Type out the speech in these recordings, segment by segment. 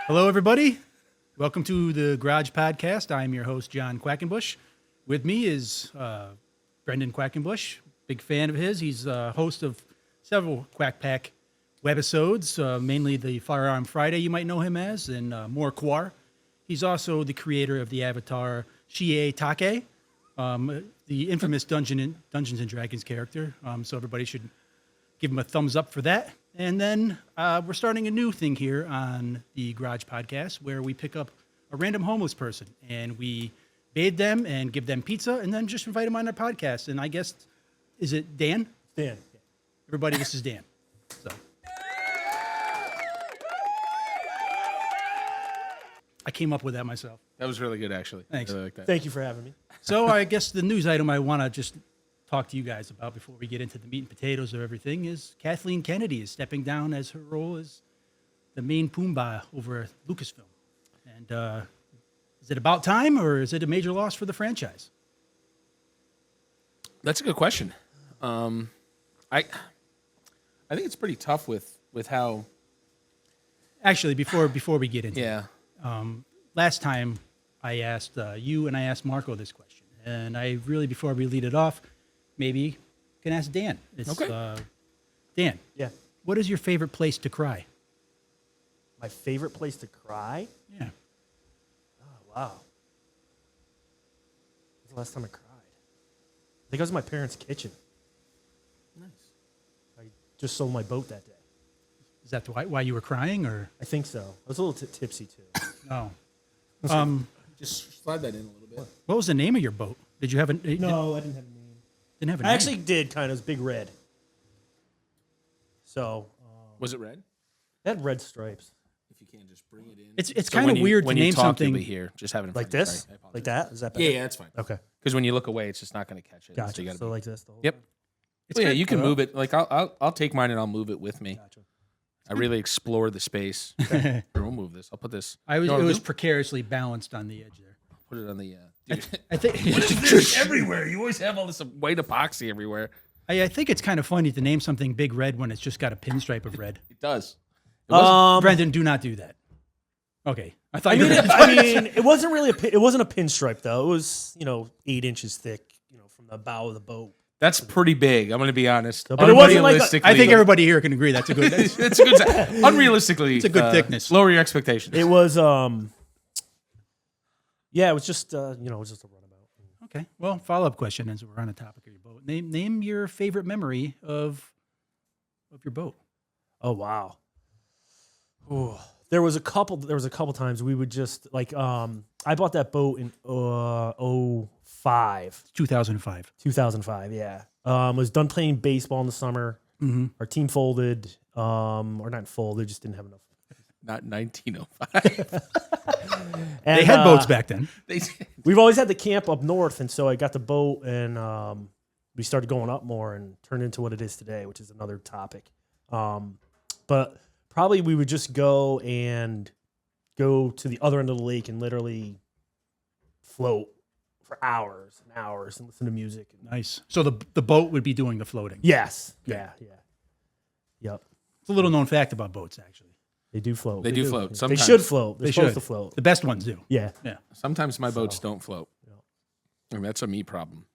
Hello, everybody. Welcome to the Garage Podcast. I'm your host, John Quackenbush. With me is Brenden Quackenbush. Big fan of his. He's host of several Quack Pack webisodes, mainly the Firearm Friday, you might know him as, and more Quar. He's also the creator of the avatar Shie Take, the infamous Dungeons and Dragons character. So everybody should give him a thumbs up for that. And then we're starting a new thing here on the Garage Podcast where we pick up a random homeless person and we bathe them and give them pizza and then just invite them on our podcast. And I guess, is it Dan? Dan. Everybody, this is Dan. So I came up with that myself. That was really good, actually. Thanks. I really like that. Thank you for having me. So I guess the news item I want to just talk to you guys about before we get into the meat and potatoes of everything is Kathleen Kennedy is stepping down as her role as the main Pumbaa over at Lucasfilm. And is it about time or is it a major loss for the franchise? That's a good question. I think it's pretty tough with how. Actually, before we get into Yeah. last time I asked you and I asked Marco this question. And I really, before we lead it off, maybe can ask Dan. It's, Okay. Dan, Yeah. what is your favorite place to cry? My favorite place to cry? Yeah. Oh, wow. When's the last time I cried? I think it was in my parents' kitchen. Nice. I just sold my boat that day. Is that why you were crying or? I think so. I was a little tipsy, too. No. Just slide that in a little bit. What was the name of your boat? Did you have a No, I didn't have a name. Didn't have a I name. actually did, kind of. It was Big Red. So, Was it red? it had red stripes. If you can, just bring it in. It's kind of weird to when name you talk, something. You'll be here. Just have it in Like front of you. this? Sorry, I apologize. Like that? Is that better? Yeah, that's fine. Okay. Because when you look away, it's just not going to catch it. Gotcha. So, you So, gotta be, like this the whole Yep. time? It's Well, yeah, kind- you can move it. Like I'll take mine and I'll move it with me. Gotcha. I really explore the space. Here, we'll move this. I'll put this. It You know what I'll was do? precariously balanced on the edge there. Put it on the. Dude, I think there's everywhere. You always have all this white epoxy everywhere. I think it's kind of funny to name something Big Red when it's just got a pinstripe of red. It does. It wasn't- Brendan, do not do that. Okay, I thought I you mean, were. it wasn't really it wasn't a pinstripe though. It was 8 inches thick, from the bow of the boat. That's pretty big. I'm going to be honest. But it wasn't like Unrealistically- I think everybody here can agree that's a good. That's, it's a good. Unrealistically, it's a good thickness. Lower your expectations. It was yeah, it was just it was just a runabout. okay. Well, follow up question as we're on the topic of your boat. Name your favorite memory of your boat. Oh wow. Ooh. There was a couple times we would just I bought that boat in 2005. 2005, yeah. Was done playing baseball in the summer. Mm-hmm. Our team folded, or not folded, just didn't have enough. Not 1905. And, They had boats back then. They- We've always had the camp up north, and so I got the boat, and we started going up more, and turned into what it is today, which is another topic. But probably we would just go to the other end of the lake and literally float for hours and hours and listen to music. Nice. So the boat would be doing the floating. Yes. Yeah. Yep. It's a little known fact about boats, actually. They do float. They do float. They Sometimes. should float. They're They supposed should. to float. The best ones do. Yeah. Yeah. Sometimes my boats don't float. Yeah. And that's a me problem.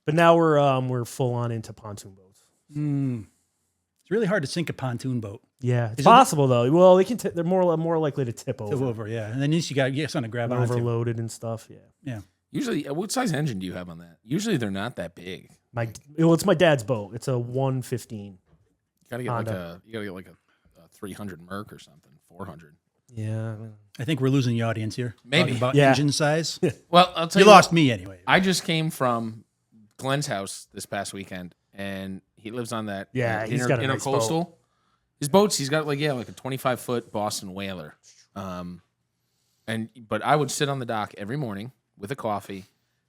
But now we're full on into pontoon boats. It's really hard to sink a pontoon boat. Yeah, it's Is it- possible though. Well, they can. They're more likely to tip over. Tip over, yeah. And then you got something to grab onto. Overloaded and stuff. Yeah. Yeah. Usually, what size engine do you have on that? Usually, they're not that big. It's my dad's boat. It's a 115. You gotta get Honda. like a 300 Merc or something, 400. Yeah. I think we're losing the audience here. Maybe. Talking about Yeah. engine size. Well, I'll tell You you, lost me anyway. I just came from Glenn's house this past weekend, and he lives on that Yeah, he's got a nice intercoastal. His boats, he's got like a 25-foot Boston Whaler. But I would sit on the dock every morning with a coffee,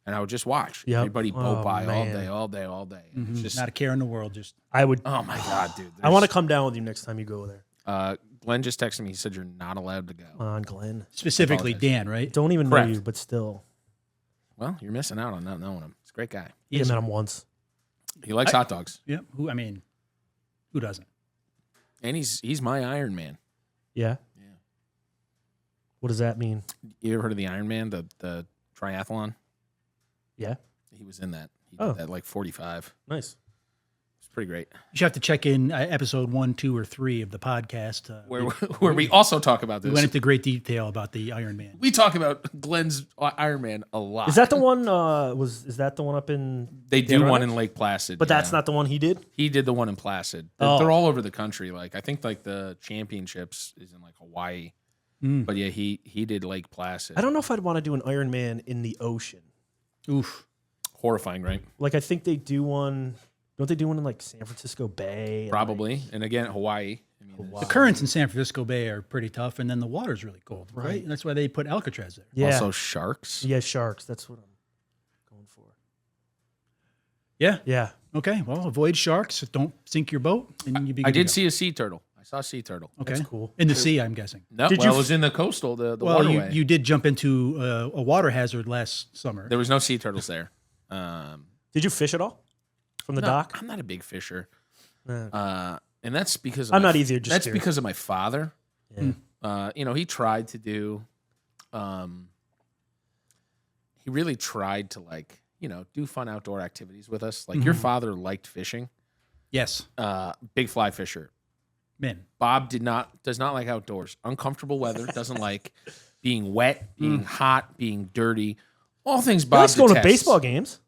and I would just watch Yep. everybody boat Oh, by all man. day, all day, all day. And It's just, Not a care in the world. Just I would. oh my god, dude! I want to come down with you next time you go there. Glenn just texted me. He said you're not allowed to go. Come on, Glenn. specifically apologize. Dan, right? Don't even Correct. know you, but still. Well, you're missing out on not knowing him. He's a great guy. I met him once. He likes hot dogs, Yeah. Who doesn't? and he's my Iron Man. Yeah. What does that mean? You ever heard of the Ironman, the triathlon? Yeah. He was in that. He Oh. did that like 45. Nice. It's pretty great. You should have to check in episode 1, 2, or 3 of the podcast. Where we also talk about We this. went into great detail about the Iron Man. We talk about Glenn's Ironman a lot. Is that the one? Is that the one up in? They do one Adirondack? in Lake Placid. But that's not the one he did. He did the one in Placid. Oh. They're all over the country. Like I think like the championships is in like Hawaii. But yeah, he did Lake Placid. I don't know if I'd want to do an Ironman in the ocean. Oof. Horrifying, right? Like I think they do one. Don't they do one in like San Francisco Bay? and, Probably. like- And again, Hawaii. I mean, Hawaii. The currents in San Francisco Bay are pretty tough, and then the water's really cold, right? Right. And that's why they put Alcatraz there. Yeah. Also sharks. Yeah, sharks. That's what I'm going for. Yeah. Yeah. Okay. Well, avoid sharks. Don't sink your boat, and you be. I good to did go. see a sea turtle. I saw a sea turtle. Okay. That's cool. In the sea, I'm guessing. No, Did well, you it was in the coastal, the Well, waterway. you did jump into a water hazard last summer. There was no sea turtles there. Did you fish at all from the No, dock? I'm not a big fisher. Uh, And that's because of I'm my- not either, just that's curious. because of my father. Yeah. He tried to do. He really tried to do fun outdoor activities with us. Like your father liked fishing. Yes. Big fly fisher. Men. Bob does not like outdoors. Uncomfortable weather. Doesn't like being wet, being hot, being dirty. All things Bob Let's go to detests. baseball games.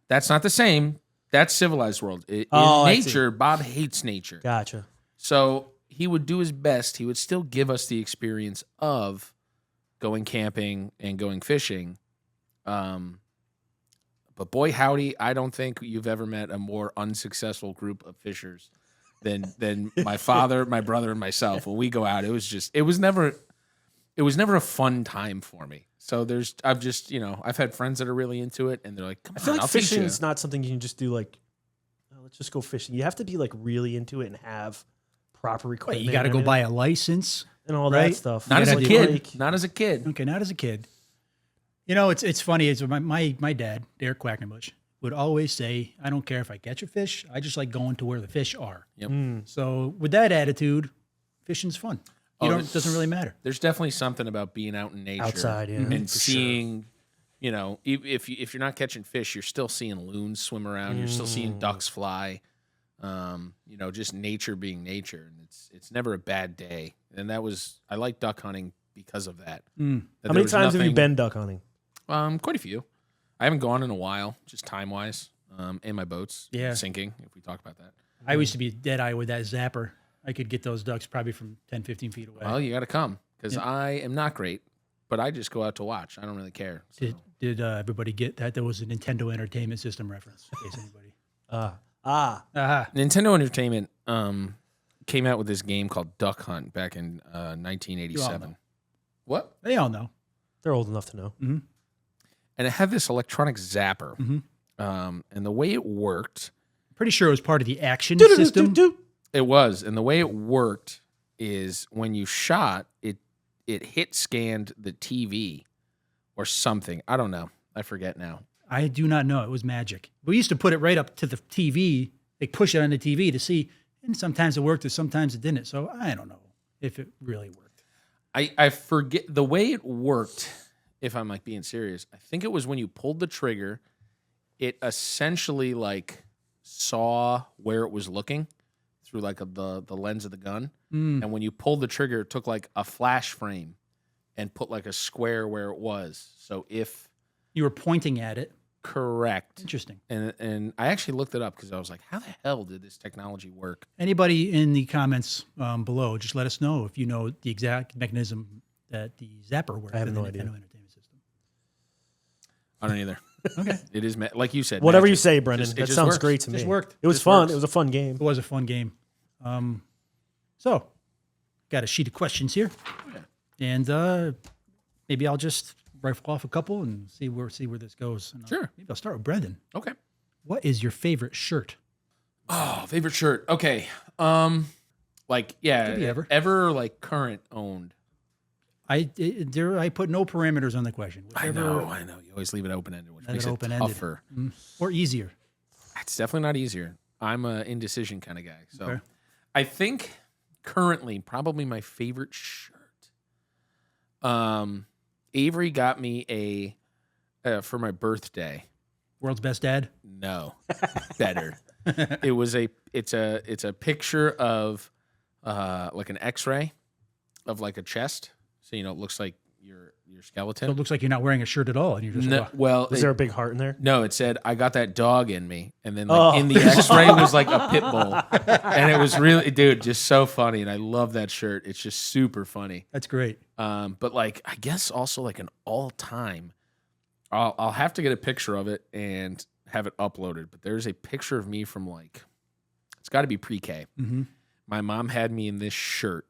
That's not the same. That's civilized world. In I see. nature, Bob hates nature. Gotcha. So he would do his best. He would still give us the experience of going camping and going fishing. But boy, howdy, I don't think you've ever met a more unsuccessful group of fishers than my father, my brother, and myself. When we go out, it was never a fun time for me. So I've had friends that are really into it, and they're like, "Come I on, feel like I'll teach fishing you." is not something you can just do like, oh, let's just go fishing. You have to be like really into it and have proper Wait, equipment. you got to go and- buy a license. and all right? that stuff. Not as a gotta do kid. Like, Not as a kid. Okay, not as a kid. You know, it's funny. It's my dad, Derek Quackenbush, would always say, "I don't care if I catch a fish. I just like going to where the fish are." Yep. So with that attitude, fishing's fun. It doesn't really matter. There's definitely something about being out in nature, Outside, yeah, and for seeing. If you're not catching fish, you're still seeing loons swim around. You're still seeing ducks fly. Just nature being nature, and it's never a bad day. And I like duck hunting because of that. How many times have you been duck hunting? Quite a few. I haven't gone in a while, just time wise. And my boat's Yeah. sinking. If we talk about that, I used to be dead eye with that zapper. I could get those ducks probably from 10, 15 feet away. well, you got to come because I am not great, but I just go out to watch. I don't really care. So. Did everybody get that? There was a Nintendo Entertainment System reference. In case anybody. Aha. Nintendo Entertainment came out with this game called Duck Hunt back in 1987. What? They all know. They're old enough to know. And it had this electronic zapper. And the way it worked, Pretty sure it was part of the action system. it was, and the way it worked is when you shot, it hit scanned the TV or something. I don't know. I forget now. I do not know. It was magic. We used to put it right up to the TV. They push it on the TV to see, and sometimes it worked and sometimes it didn't. So I don't know if it really worked. I forget the way it worked. If I'm like being serious, I think it was when you pulled the trigger, it essentially like saw where it was looking through like the lens of the gun. And when you pulled the trigger, it took like a flash frame and put like a square where it was. So if You were pointing at it. correct, Interesting. and I actually looked it up because I was like, how the hell did this technology work? Anybody in the comments below, just let us know if you know the exact mechanism that the zapper worked. I have in the no idea. Nintendo Entertainment System. I don't either. Okay. It is like you said. Whatever magic. you say, Brendan. Just- it That just sounds works. great to me. Just worked. It was Just fun. works. It was a fun game. It was a fun game. So, got a sheet of questions here, and maybe I'll just rifle off a couple and see where this goes. And Sure. maybe I'll start with Brenden. Okay. What is your favorite shirt? Oh, favorite shirt. Okay. Like yeah, Could be ever. like current owned. I put no parameters on the question. I Whichever- know. You always leave it open ended, which Leave makes it it open-ended. tougher. or easier. It's definitely not easier. I'm a indecision kind of guy. So Okay. I think currently probably my favorite shirt. Avery got me for my birthday. World's best dad. No, better. It's a picture of like an X-ray of like a chest. So it looks like your skeleton. So it looks like you're not wearing a shirt at all, and you're just No, well, Is there a big heart in there? no, it said I got that dog in me, and then in the X-ray was like a pit bull, and it was really, dude, just so funny, and I love that shirt. It's just super funny. That's great. But like, I guess also like an all-time. I'll have to get a picture of it and have it uploaded. But there's a picture of me from like, it's got to be pre-K. Mm-hmm. My mom had me in this shirt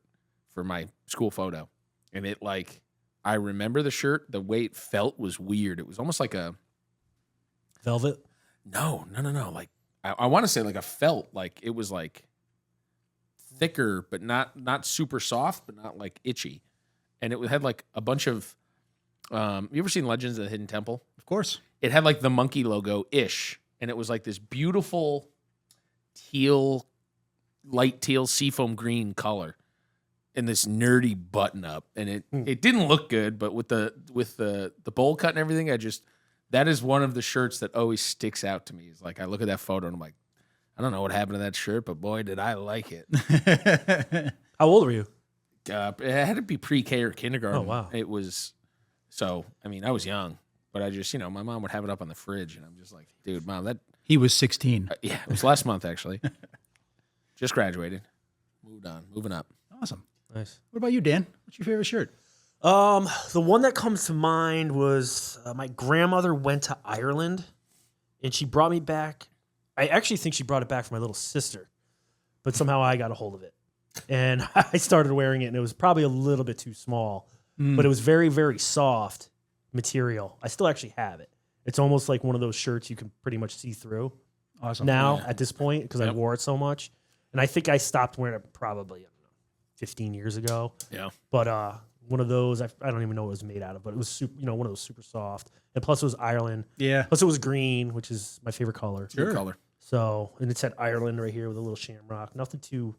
for my school photo, and it like. I remember the shirt. The way it felt was weird. It was almost like a Velvet? no. Like I want to say like a felt. Like it was like thicker, but not super soft, but not like itchy. And it had like a bunch of. You ever seen Legends of the Hidden Temple? Of course. It had like the monkey logo ish, and it was like this beautiful light teal seafoam green color. And this nerdy button up, and it didn't look good, but with the bowl cut and everything, that is one of the shirts that always sticks out to me. Is like I look at that photo and I'm like, I don't know what happened to that shirt, but boy, did I like it. How old were you? It had to be pre-K or kindergarten. Oh, wow. It was so. I mean, I was young, but I just my mom would have it up on the fridge, and I'm just like, dude, mom, that He was 16. yeah, it was last month actually. Just graduated, moving up. Awesome. Nice. What about you, Dan? What's your favorite shirt? The one that comes to mind was my grandmother went to Ireland, and she brought me back. I actually think she brought it back for my little sister, but somehow I got a hold of it, and I started wearing it, and it was probably a little bit too small, but it was very, very soft material. I still actually have it. It's almost like one of those shirts you can pretty much see through Awesome. now at this point because I Yep. wore it so much, and I think I stopped wearing it probably 15 years ago. Yeah. But one of those, I don't even know what it was made out of, but it was super, one of those super soft. And plus it was Ireland. Yeah. Plus it was green, which is my favorite color. Good color. So, and it said Ireland right here with a little shamrock. Nothing too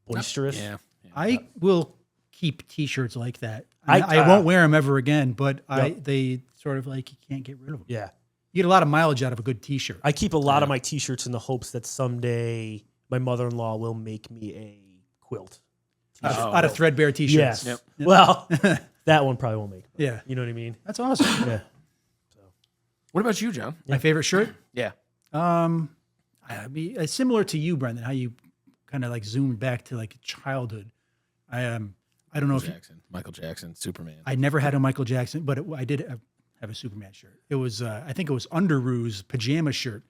boisterous. Yeah. I will keep T-shirts like that. I- I won't wear them ever again, but Yep. they sort of like you can't get rid of them. Yeah. You get a lot of mileage out of a good T-shirt. I keep a lot of my t-shirts in the hopes that someday my mother-in-law will make me a quilt. Out of threadbare T-shirts. Yes. Yep. Well, that one probably won't make it. Yeah. You know what I mean? That's awesome. Yeah. What about you, John? My favorite shirt? Yeah. I'd be similar to you, Brenden, how you kind of like zoomed back to like childhood. I don't know if Michael Jackson, Superman. I never had a Michael Jackson, but I did have a Superman shirt. It was, I think it was Underoos pajama shirt.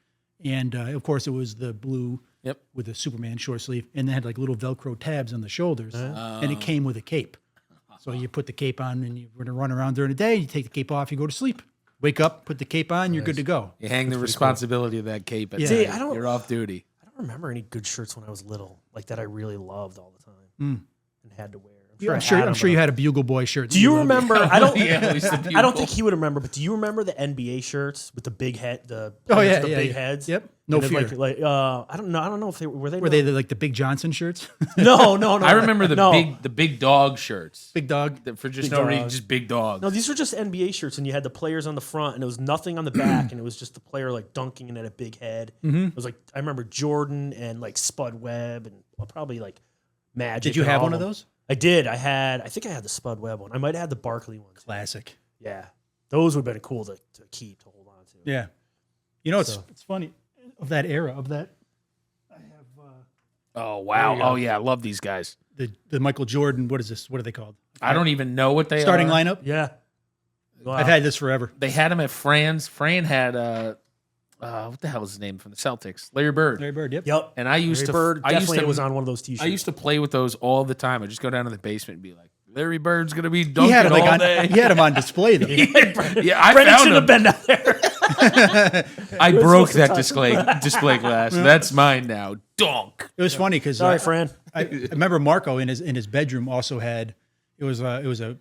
And of course, it was the blue Yep. with the Superman short sleeve. And they had like little Velcro tabs on the shoulders. And it came with a cape. So you put the cape on and you're going to run around during the day. You take the cape off, you go to sleep. Wake up, put the cape on, you're good to go. You hang the responsibility of that cape. At Yeah. See, night. I don't- You're off duty. I don't remember any good shirts when I was little, like that I really loved all the time and had to wear. I'm sure you had a Bugle Boy shirt. Do you remember? I don't. Yeah, at least the I don't pupil. think he would remember. But do you remember the NBA shirts with the big head? The big heads. Yep. No And then, fear. Like I don't know. I don't know if they were they. Were they like the Big Johnson shirts? No. I remember the no. big dog shirts. Big dog. For just Big no reason, dog. just big dog. No, these were just NBA shirts, and you had the players on the front, and it was nothing on the back, and it was just the player like dunking and had a big head. It was like I remember Jordan and like Spud Webb and probably like Magic. Did you and have all one of them. those? I did. I think I had the Spud Webb one. I might have had the Barkley one. Too. Classic. Yeah, those would have been cool to keep to hold on to. Yeah. You know, it's So- it's funny of that era of that. I have Oh wow! There you go. Oh yeah, I love these guys. the Michael Jordan. What is this? What are they called? I don't even know what they Starting are. lineup. Yeah. Wow. I've had this forever. They had him at Fran's. Fran had what the hell was his name from the Celtics? Larry Bird. Larry Bird. Yep. Yep. And I used to. Bird I used definitely to. was on one of those T-shirts. I used to play with those all the time. I just go down to the basement and be like, Larry Bird's gonna be dunking He had him like all on. day. He had him on display though. Yeah, I Brendan found should him. have been down there. I broke supposed to that touch display glass. That's mine now. Donk. It was funny because Sorry, Fran. I remember Marco in his bedroom also had it was a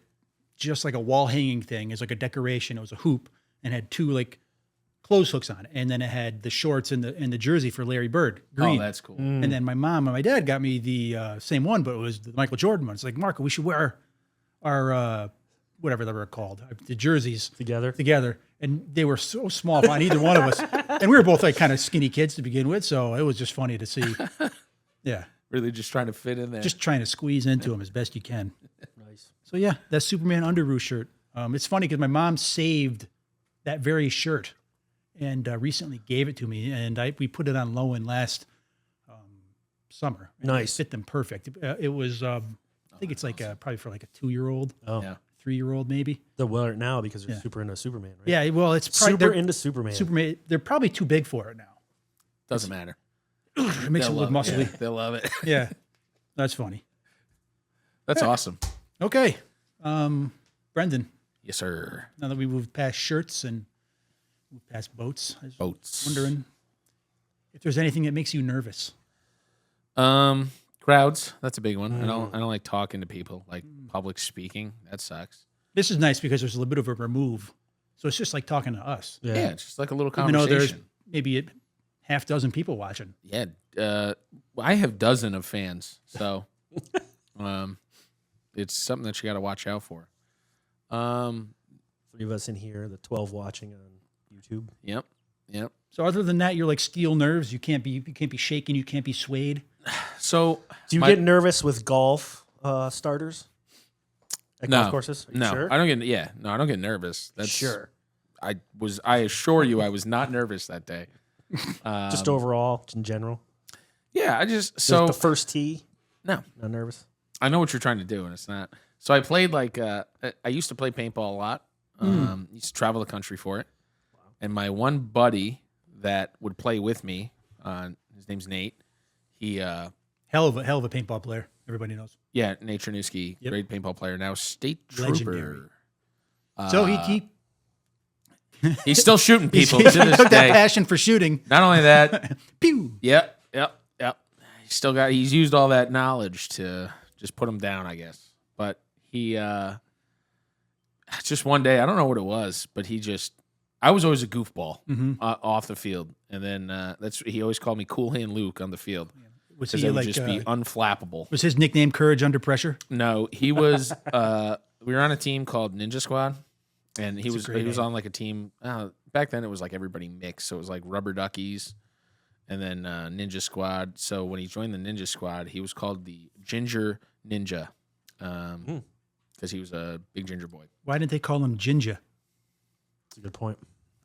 just like a wall hanging thing. It's like a decoration. It was a hoop and had two like clothes hooks on it, and then it had the shorts and the jersey for Larry Bird green. Oh, that's cool. And then my mom and my dad got me the same one, but it was the Michael Jordan one. It's like, Marco, we should wear our whatever they were called, the jerseys Together. and they were so small on either one of us, and we were both like kind of skinny kids to begin with, so it was just funny to see. Yeah, Really just trying to fit in there. just trying to squeeze into them as best you can. Nice. So yeah, that Superman Underoos shirt. It's funny because my mom saved that very shirt and recently gave it to me, and we put it on loan last summer. And Nice. it fit them perfect. It was I think it's like probably for like a 2-year-old, Oh, Yeah. 3-year-old maybe. they're wearing it now because they're Yeah. super into Superman, right? Yeah, well, it's probably Super into Superman. Superman. They're probably too big for it now. Doesn't matter. It makes it look muscly. Yeah, they'll love it. Yeah, that's funny. That's awesome. Okay, Brenden. Yes, sir. Now that we moved past shirts and moved past boats, I was Boats. wondering if there's anything that makes you nervous. Crowds. That's a big one. I don't like talking to people, like public speaking. That sucks. This is nice because there's a little bit of a remove, so it's just like talking to us. Yeah. Yeah, it's just like a little Even though there's conversation. maybe a half dozen people watching. Yeah. I have dozen of fans, so it's something that you got to watch out for. 3 of us in here, the 12 watching on YouTube. Yep. So other than that, you're like steel nerves. You can't be shaken. You can't be swayed. So Do you get nervous with golf starters at no golf courses? Are you no, sure? I don't get. Yeah, no, I don't get nervous. That's Sure. I assure you, I was not nervous that day. Just overall, in general. Yeah, I just The first tee, no. not nervous. I know what you're trying to do, and it's not. So I played like I used to play paintball a lot. Used to travel the country for it. And my one buddy that would play with me, his name's Nate. He Hell of a paintball player. Everybody knows. Nate Cherniewski, Yep. great paintball player, now state trooper. Legendary. So He's still shooting he people to this took that day. passion for shooting. Not only that, Pew. yep. He's used all that knowledge to just put him down, I guess. But he just one day, I don't know what it was, but I was always a goofball off the field, and then he always called me Cool Hand Luke on the field Was because he I would like? just be unflappable. Was his nickname Courage Under Pressure? No, he was. We were on a team called Ninja Squad, and he was great name. on like a team. Back then, it was like everybody mixed, so it was like Rubber Duckies, and then Ninja Squad. So when he joined the Ninja Squad, he was called the Ginger Ninja, because he was a big ginger boy. Why didn't they call him Ginger? That's a good point.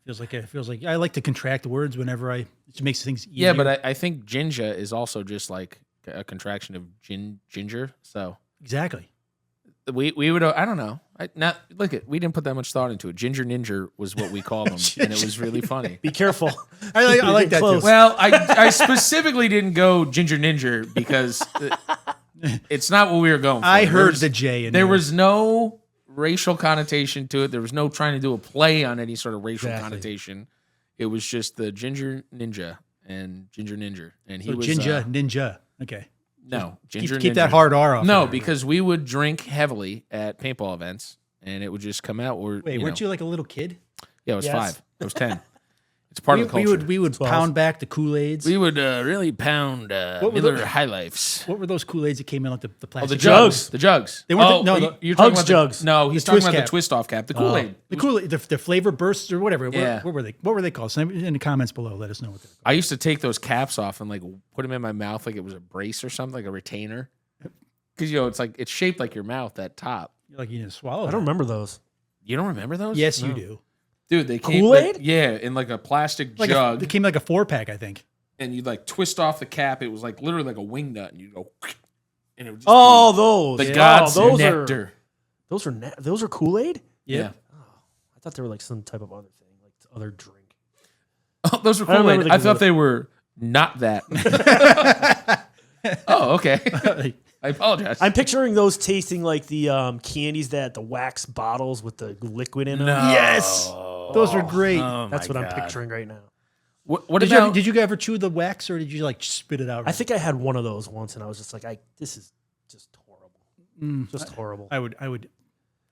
Feels like I like to contract words whenever it just makes things easier. Yeah, but I think Ginger is also just like a contraction of ginger. So exactly. we would I don't know. We didn't put that much thought into it. Ginger Ninja was what we called him, and it was really funny. Be careful. I like that too. Close. Well, I specifically didn't go Ginger Ninja because it's not what we were going for. I heard the J in There was no racial connotation to it. There was no trying to do a play on any sort of racial connotation. It was just the Ginger Ninja and Ginger Ninja, and he was Ninja. Okay. no Ginger. Keep Ninja. that hard R off. No, of there. because we would drink heavily at paintball events, and it would just come out. Wait, weren't you like a little kid? Yeah, I was Yes. 5. I was 10. It's part of the culture. We would 12. pound back the Kool-Aids. We would really pound were Miller the- High Lifes. What were those Kool-Aids that came in like the Oh, plastic? the jugs. jugs. The jugs. They weren't oh, the- no, you're Hugs talking about jugs. No, he's The talking twist about cap. the twist off cap. The Kool-Aid. The Kool-Aid, the flavor bursts or whatever. Yeah. What were they? What were they called? Send in the comments below. Let us know what they're called. I used to take those caps off and like put them in my mouth like it was a brace or something, like a retainer. Because it's shaped like your mouth, that top. You're like you need to swallow. I don't remember those. You don't remember those? Yes, you do. Dude, they came Kool-Aid? in like a plastic Like jug, they came like a 4-pack, I think. and you'd like twist off the cap. It was like literally like a wing nut, and you'd go, and it would just Oh, be those. the God's those nectar. those are Kool-Aid? Yeah. I thought they were like some type of other thing, like other drink. Oh, those were I remember Kool-Aid. the I thought they were not that. Oh, okay. I apologize. I'm picturing those tasting like the candies the wax bottles with the liquid in them. Yes, those were great. Oh, That's my what I'm God. picturing right now. What did about? you ever chew the wax or did you like spit it out? I think I had one of those once, and I was just like, "This is just horrible, just horrible." I would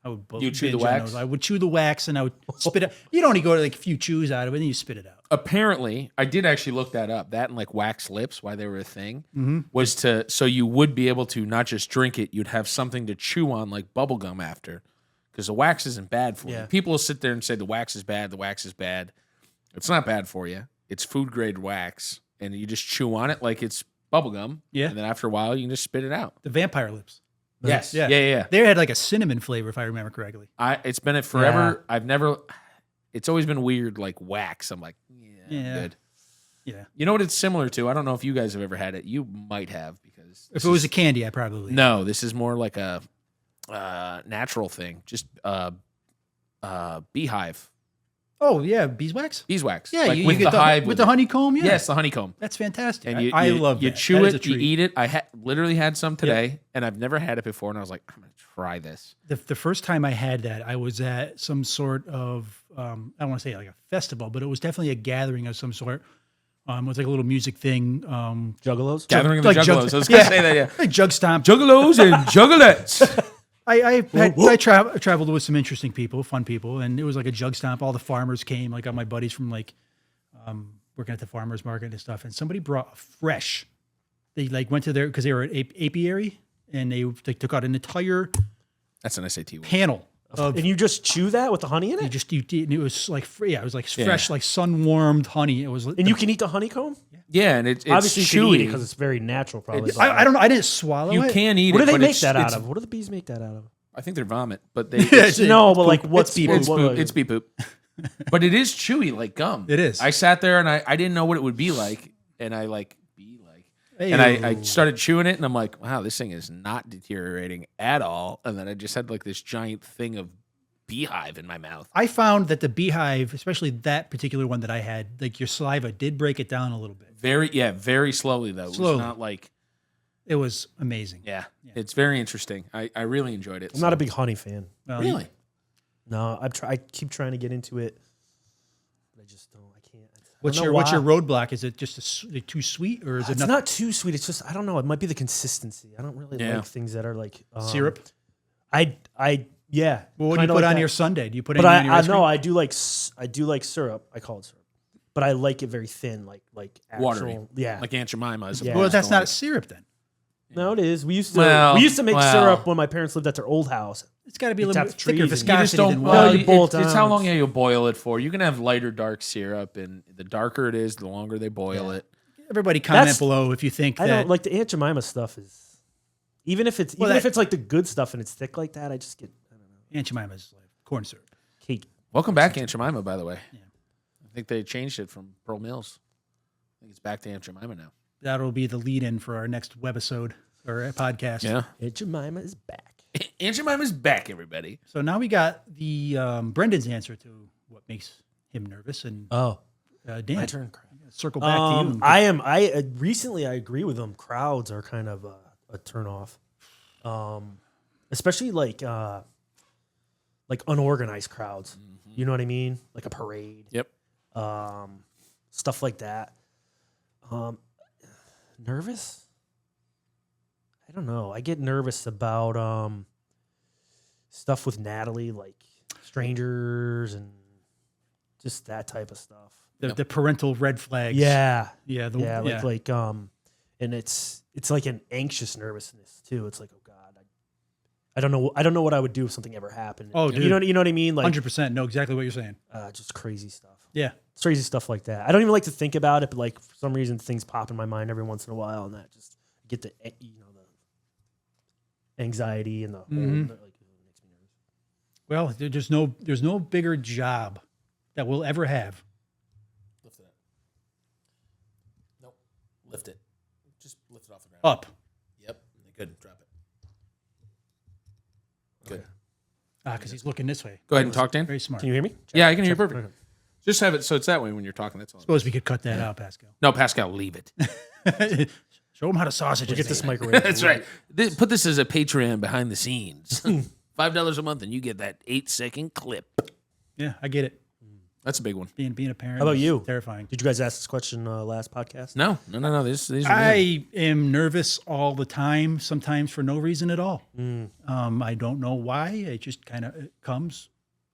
I would You chew the binge on wax? those. I would chew the wax and I would spit it. You'd only go to like a few chews out of it and you spit it out. Apparently, I did actually look that up. That and like wax lips, why they were a thing, was so you would be able to not just drink it, you'd have something to chew on like bubble gum after, because the wax isn't bad for you. Yeah. People will sit there and say the wax is bad. The wax is bad. It's not bad for you. It's food grade wax, and you just chew on it like it's bubble gum. Yeah. And then after a while, you can just spit it out. The vampire lips. Yes. Yeah. Yeah. They had like a cinnamon flavor, if I remember correctly. It's been it forever. I've never. It's always been weird, like wax. I'm like, Yeah. good. Yeah. You know what it's similar to? I don't know if you guys have ever had it. You might have, because If it was a candy, I probably. no, this is more like a natural thing. Just beehive, Oh, yeah. Beeswax? beeswax. Yeah. like you with get the hive, with the honeycomb. Yeah. Yes, the honeycomb. That's fantastic. And I love you that. chew That is a it, you treat. eat it. I literally had some today, and I've never had it before, and I was like, I'm gonna try this. The first time I had that, I was at some sort of, I don't want to say like a festival, but it was definitely a gathering of some sort. It was like a little music thing. Juggalos. Gathering of the like Juggalos. I was gonna say that. Yeah, Like jug stomp. Juggalos and Juggalettes. I traveled with some interesting people, fun people, and it was like a jug stomp. All the farmers came, like all my buddies from like working at the farmers market and stuff. And somebody brought fresh. They like went to because they were at apiary, and they took out an entire That's an SAT word. panel of. And you just chew that with the honey in You it? just you did, and it was like free. Yeah, it was like fresh, like sun warmed honey. It was. And you can eat the honeycomb? Yeah, and it's Obviously, you can eat it chewy. because it's very natural, probably. It's- but I don't know. I didn't swallow You it. can eat what it. do they but make it's- that out it's- of? What do the bees make that out of? I think they're vomit, but they. It's- No, but like poop. what's It's bee It's what- poop. It's bee poop. But it is chewy like gum. It is. I sat there and I didn't know what it would be like, and I like and I started chewing it, and I'm like, wow, this thing is not deteriorating at all. And then I just had like this giant thing of beehive in my mouth. I found that the beehive, especially that particular one that I had, like your saliva did break it down a little bit. Very slowly though. It Slowly. was not like, It was amazing. yeah. It's very interesting. I really enjoyed it. I'm not a big honey fan. Well, really. No, I keep trying to get into it, but I just don't. I can't. What's I don't your know what's your why. roadblock? Is it just like too sweet, or is it It's not too sweet. It's just I don't know. It might be the consistency. I don't really Yeah. like things that are like syrup? Yeah. Well, what do you kinda put like on that. your sundae? Do you put But anything on your I ice cream? know I do like syrup. I call it syrup, but I like it very thin, like actual. Watery. Yeah. Like Aunt Jemima. As Yeah. opposed Well, that's to not like- syrup then. No, it is. We used to make Well. syrup when my parents lived at their old house. It's got to be a You little tap bit the thicker trees and- You just viscosity don't. than Well, water. you boil it it's how down. long you boil it for. You can have lighter dark syrup, and the darker it is, the longer they boil it. Everybody comment That's- below if you think I that. don't like the Aunt Jemima stuff. Is even if it's Well, if it's like the good stuff and it's thick like that, I just get I don't know Aunt Jemima's like corn syrup. cake. Welcome back, Aunt Jemima. By the way, I think they changed it from Pearl Mills. I think it's back to Aunt Jemima now. That'll be the lead-in for our next webisode or podcast. Yeah, Aunt Jemima is back. Aunt Jemima's back, everybody. So now we got the Brendan's answer to what makes him nervous, and Oh, Dan, my turn. circle back to you. I recently I agree with them. Crowds are kind of a turnoff, especially like unorganized crowds. You know what I mean? Like a parade. Yep. Stuff like that. Nervous? I don't know. I get nervous about stuff with Natalie, like strangers and just that type of stuff. the parental red flags. Yeah. yeah, And it's like an anxious nervousness too. It's like, oh God, I don't know what I would do if something ever happened. Oh, you know what I mean? Like 100% know exactly what you're saying. just crazy stuff. Yeah, It's crazy stuff like that. I don't even like to think about it, but like for some reason things pop in my mind every once in a while, and that just get the the anxiety and the whole, like it makes me nervous. well, there's no bigger job that we'll ever have. Lift it up. Nope. Lift it. Just lift it off the ground. Up. Yep. Good. Drop it. Good. Because he's looking this way. Go ahead and talk, Dan. Very smart. Can you hear me? Yeah, I can hear you perfect. Okay. Just have it so it's that way when you're talking. That's all. Suppose we could cut that out, Pascal. No, Pascal, leave it. Show him how to sausage We'll it. get this microwave. That's right. Put this as a Patreon behind the scenes. $5 a month, and you get that 8-second clip. Yeah, I get it. That's a big one. Being a parent. How about is you? Terrifying. Did you guys ask this question last podcast? No. These are new. I am nervous all the time, sometimes for no reason at all. Mm. I don't know why. It just kind of comes.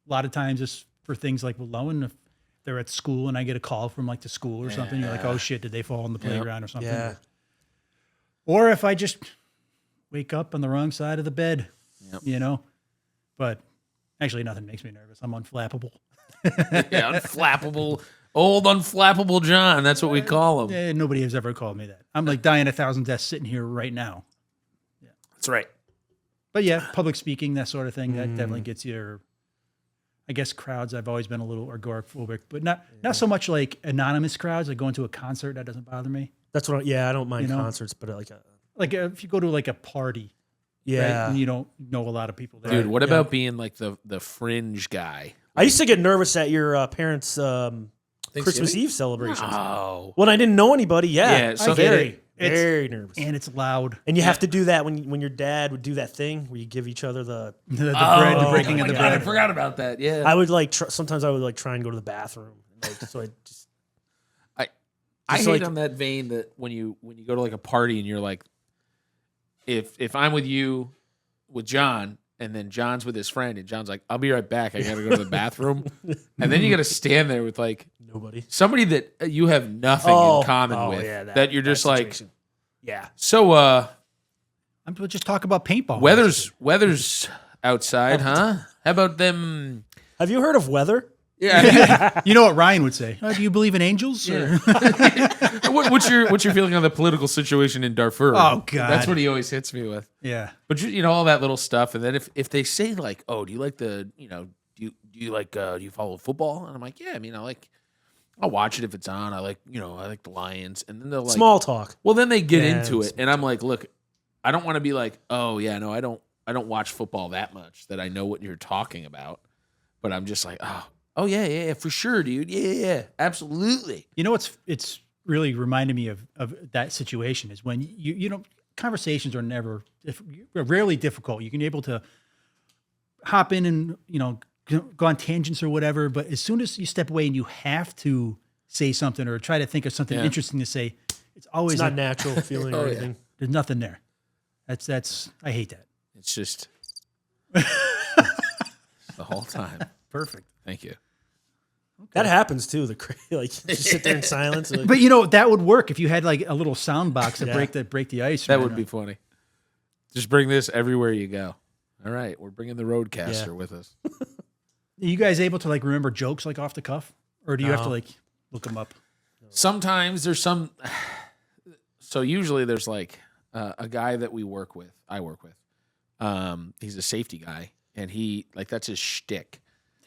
A lot of times it's for things like with Lowen, if they're at school and I get a call from like the school or something, you're like, oh shit, did they fall on the playground or something? Yeah. Or if I just wake up on the wrong side of the bed, But actually nothing makes me nervous. I'm unflappable. Yeah, unflappable. Old unflappable John. That's what we call him. Nobody has ever called me that. I'm like dying 1,000 deaths sitting here right now. Yeah, That's right. But yeah, public speaking, that sort of thing, that definitely gets you. Or I guess crowds, I've always been a little agoraphobic, but not so much like anonymous crowds. Like going to a concert, that doesn't bother me. That's what. I don't mind concerts, but Like if you go to like a party, right, and you don't know a lot of people there. Dude, what about being like the fringe guy? I used to get nervous at your parents' Christmas Eve celebrations. Oh. When I didn't know anybody, Yeah, so very nervous. And it's loud. And you have to do that when your dad would do that thing where you give each other the bread, the breaking of the bread. I forgot about that. Yeah. I would sometimes I would try and go to the bathroom. So I hate on that vein that when you go to like a party and you're like, if I'm with you with John and then John's with his friend and John's like, I'll be right back, I gotta go to the bathroom, and then you gotta stand there with like somebody that you have nothing in common with, that you're just like, so I'm gonna just talk about paintball. Weather's outside, huh? How about them? Have you heard of weather? Yeah. You know what Ryan would say? Do you believe in angels? Yeah. What's your feeling on the political situation in Darfur? Oh God, that's what he always hits me with. Yeah, but all that little stuff, and then if they say like, oh, do you like do you follow football? And I'm like, yeah, I'll watch it if it's on. I like the Lions, and then they're like small talk. Well, then they get into it, and I'm like, look, I don't want to be like, oh yeah, no, I don't watch football that much that I know what you're talking about, but I'm just like, oh yeah, for sure, dude. Yeah, absolutely. You know it's really reminded me of that situation is when conversations are rarely difficult. You can be able to hop in and go on tangents or whatever, but as soon as you step away and you have to say something or try to think of something interesting to say, it's always not natural feeling or anything. There's nothing there. That's I hate that. It's just the whole time. Perfect. Thank you. Okay. That happens too. Just sit there in silence. But that would work if you had like a little sound box to break the ice. That would be funny. Just bring this everywhere you go. All right, we're bringing the roadcaster with us. Are you guys able to like remember jokes like off the cuff, or do you have to like look them up? Sometimes there's some. So usually there's like a guy that I work with. He's a safety guy, and that's his shtick.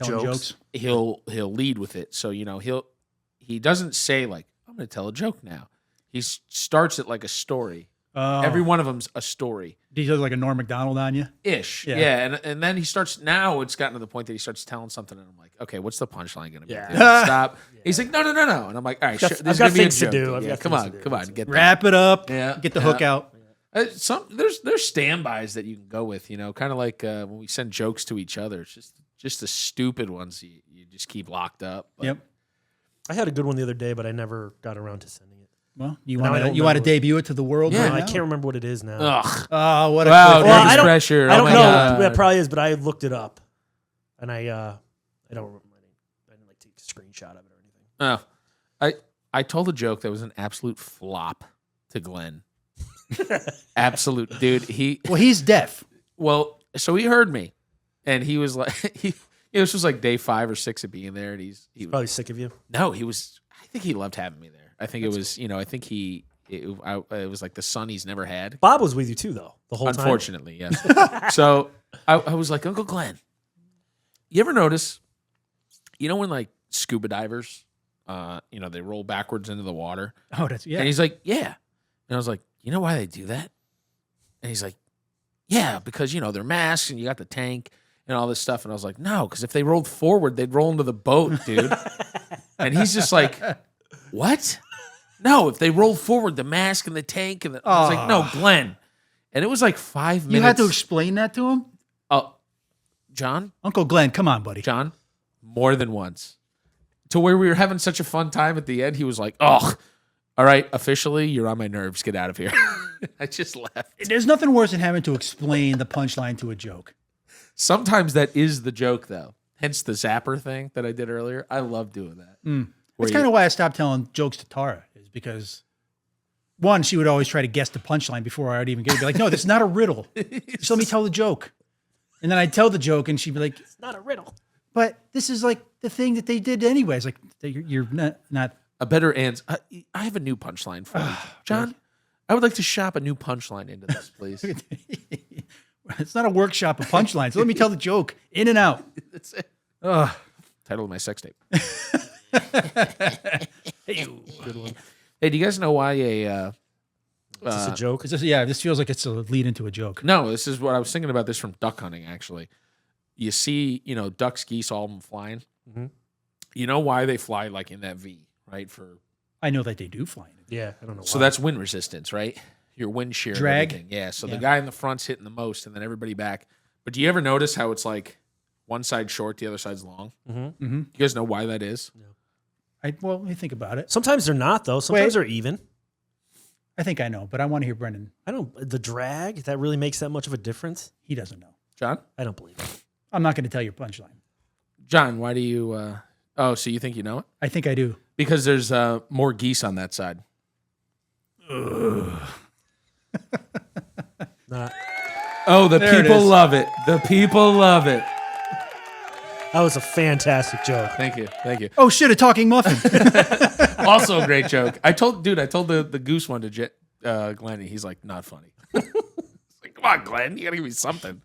Jokes. He'll lead with it. So he doesn't say like, I'm going to tell a joke now. He starts it like a story. Every one of them's a story. He does like a Norm Macdonald on you? Ish. Yeah. And then he starts, now it's gotten to the point that he starts telling something and I'm like, okay, what's the punchline going to be? Yeah. Stop. He's like, no. And I'm like, all right, I've got things to do. Come on. Get Wrap it up. Yeah. Get the hook out. There's standbys that you can go with, kind of like when we send jokes to each other. It's just the stupid ones you just keep locked up. But. Yep. I had a good one the other day, but I never got around to sending it. Well, you want to debut it to the world? Yeah, right I now? can't remember what it is now. Ugh. Oh, what a pressure. I don't know. God. That probably is, but I looked it up, and I don't remember. I didn't take a screenshot of it or anything. Oh, I told a joke that was an absolute flop to Glenn. Absolute dude. He's deaf. Well, so he heard me, and he was like, this was like day 5 or 6 of being there, and he was probably sick of you. No, he was. I think he loved having me there. I think it was, I think it was like the son he's never had. Bob was with you too, though, the whole time. Unfortunately, yes. So I was like, Uncle Glenn, you ever notice, when like scuba divers, they roll backwards into the water? Oh, that's, yeah. And he's like, yeah. And I was like, you know why they do that? And he's like, yeah, because, they're masks and you got the tank and all this stuff. And I was like, no, because if they rolled forward, they'd roll into the boat, dude. And he's just like, what? No, if they roll forward, the mask and the tank. And I was like, no, Glenn. And it was like 5 minutes. You had to explain that to him? Oh, John? Uncle Glenn, come on, buddy. John, more than once. to where we were having such a fun time at the end. He was like, "Oh, all right, officially, you're on my nerves. Get out of here." I just left. There's nothing worse than having to explain the punchline to a joke. Sometimes that is the joke, though. Hence the zapper thing that I did earlier. I love doing that. Where That's you- kind of why I stopped telling jokes to Tara, is because one, she would always try to guess the punchline before I'd even get it. Be like, no, that's not a riddle. Just let me tell the joke. And then I'd tell the joke and she'd be like, It's not a riddle. but this is like the thing that they did anyways. Like, you're not a better answer. I have a new punchline for you, John. I would like to shop a new punchline into this, please. it's not a workshop of punchlines. Let me tell the joke in and out. That's it. Ugh. Title of my sex tape. Good one. Hey, do you guys know why a? Is this a joke? This feels like it's a lead into a joke. No, this is what I was thinking about. This from duck hunting. Actually, you see, ducks, geese, all of them flying. Mhm. You know why they fly like in that V, right? I know that they do fly. Yeah, I don't know. So why. that's wind resistance, right? Your wind shear, and Drag? everything. Yeah. So Yeah. the guy in the front's hitting the most, and then everybody back. But do you ever notice how it's like one side short, the other side's long? Mm-hmm. You guys know why that is? Let me think about it. Sometimes they're not though. Sometimes Wait. they're even. I think I know, but I want to hear Brenden. I don't. The drag that really makes that much of a difference. He doesn't know. John? I don't believe it. I'm not going to tell your punchline. John, why do you? Oh, so you think you know it? I think I do. Because there's more geese on that side. Not. Oh, the There it people is. love it. The people love it. That was a fantastic joke. Thank you. Thank you. Oh shit! A talking muffin. Also a great joke. I told the goose one to Glenn. He's like, not funny. It's like, come on, Glenn, you gotta give me something.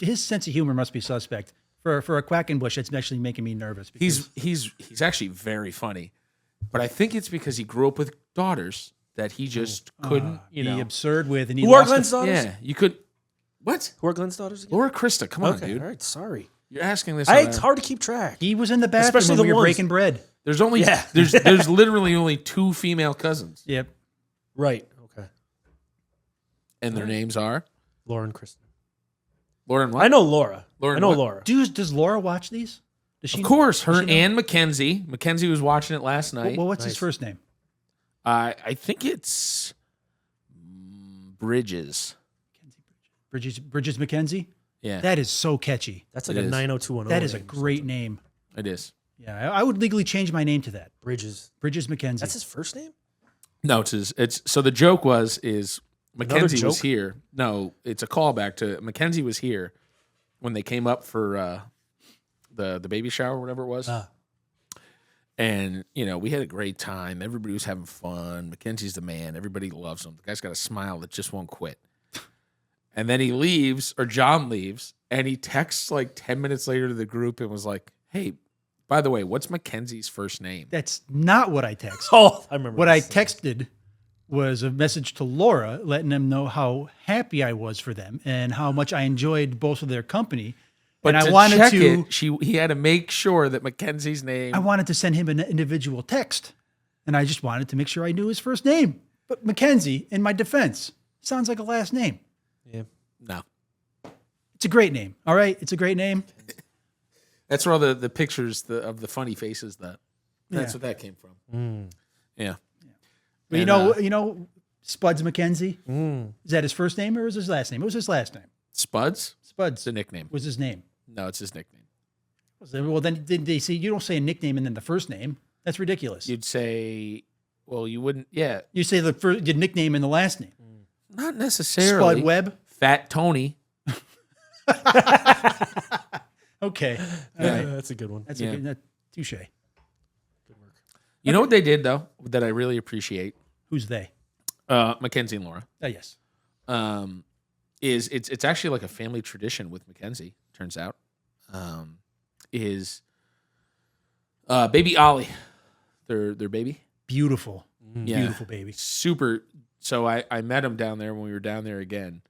His sense of humor must be suspect. For a Quackenbush, it's actually making me nervous. because- He's actually very funny, but I think it's because he grew up with daughters that he just couldn't. be absurd with, and he Who are lost Glenn's the- daughters? Yeah, you could. What? Who are Glenn's daughters again? Laura Krista, come on, Okay, dude. all right. Sorry. You're asking this. It's hard to keep track. He was in the bathroom Especially when we the were ones- breaking bread. There's only Yeah. there's literally only 2 female cousins, Yep. Right. Okay. and their names are Lauren, Kristen. Laura and what? I know Laura. Lauren I know what? Laura. Does Laura watch these? Does she? Of course, her does she know? and Mackenzie. Mackenzie was watching it last night. Well, what's his Nice. first name? I think it's Bridges. Bridges McKenzie. Yeah, That is so catchy. That's like It a is. 90210. That is a name. great name. it is. Yeah, I would legally change my name to that. Bridges. Bridges McKenzie. That's his first name? No, it's so the joke is Mackenzie was joke? here. No, it's a callback to Mackenzie was here when they came up for the baby shower, whatever it was. And we had a great time. Everybody was having fun. Mackenzie's the man. Everybody loves him. The guy's got a smile that just won't quit. And then he leaves, or John leaves, and he texts like 10 minutes later to the group and was like, "Hey, by the way, what's Mackenzie's first name?" That's not what I texted. Oh, I remember. What I this. texted was a message to Laura, letting them know how happy I was for them and how much I enjoyed both of their company. But and to I wanted check to, it, he had to make sure that Mackenzie's name. I wanted to send him an individual text, and I just wanted to make sure I knew his first name. But Mackenzie, in my defense, sounds like a last name. Yeah. No, It's a great name. All right, it's a great name. that's where all the pictures of the funny faces that's Yeah. what that came from. Yeah, But And, you know, Spuds McKenzie. Mm. Is that his first name or is his last name? What was his last name? Spuds. Spuds It's a nickname. was his name. No, it's his nickname. Well, then did they see? You don't say a nickname and then the first name. That's ridiculous. You'd say, well, you wouldn't. Yeah, You say the nickname and the last name. not necessarily. Spud Webb. Fat Tony. Okay, Yeah, that's a good one. that's Yeah. a good. Touche. You know what they did though that I really appreciate? Who's they? Mackenzie and Laura. Oh yes. Is it's actually like a family tradition with Mackenzie. Turns out, is baby Ollie, their baby. Beautiful. Yeah. Beautiful baby. Super. So I met him down there when we were down there again.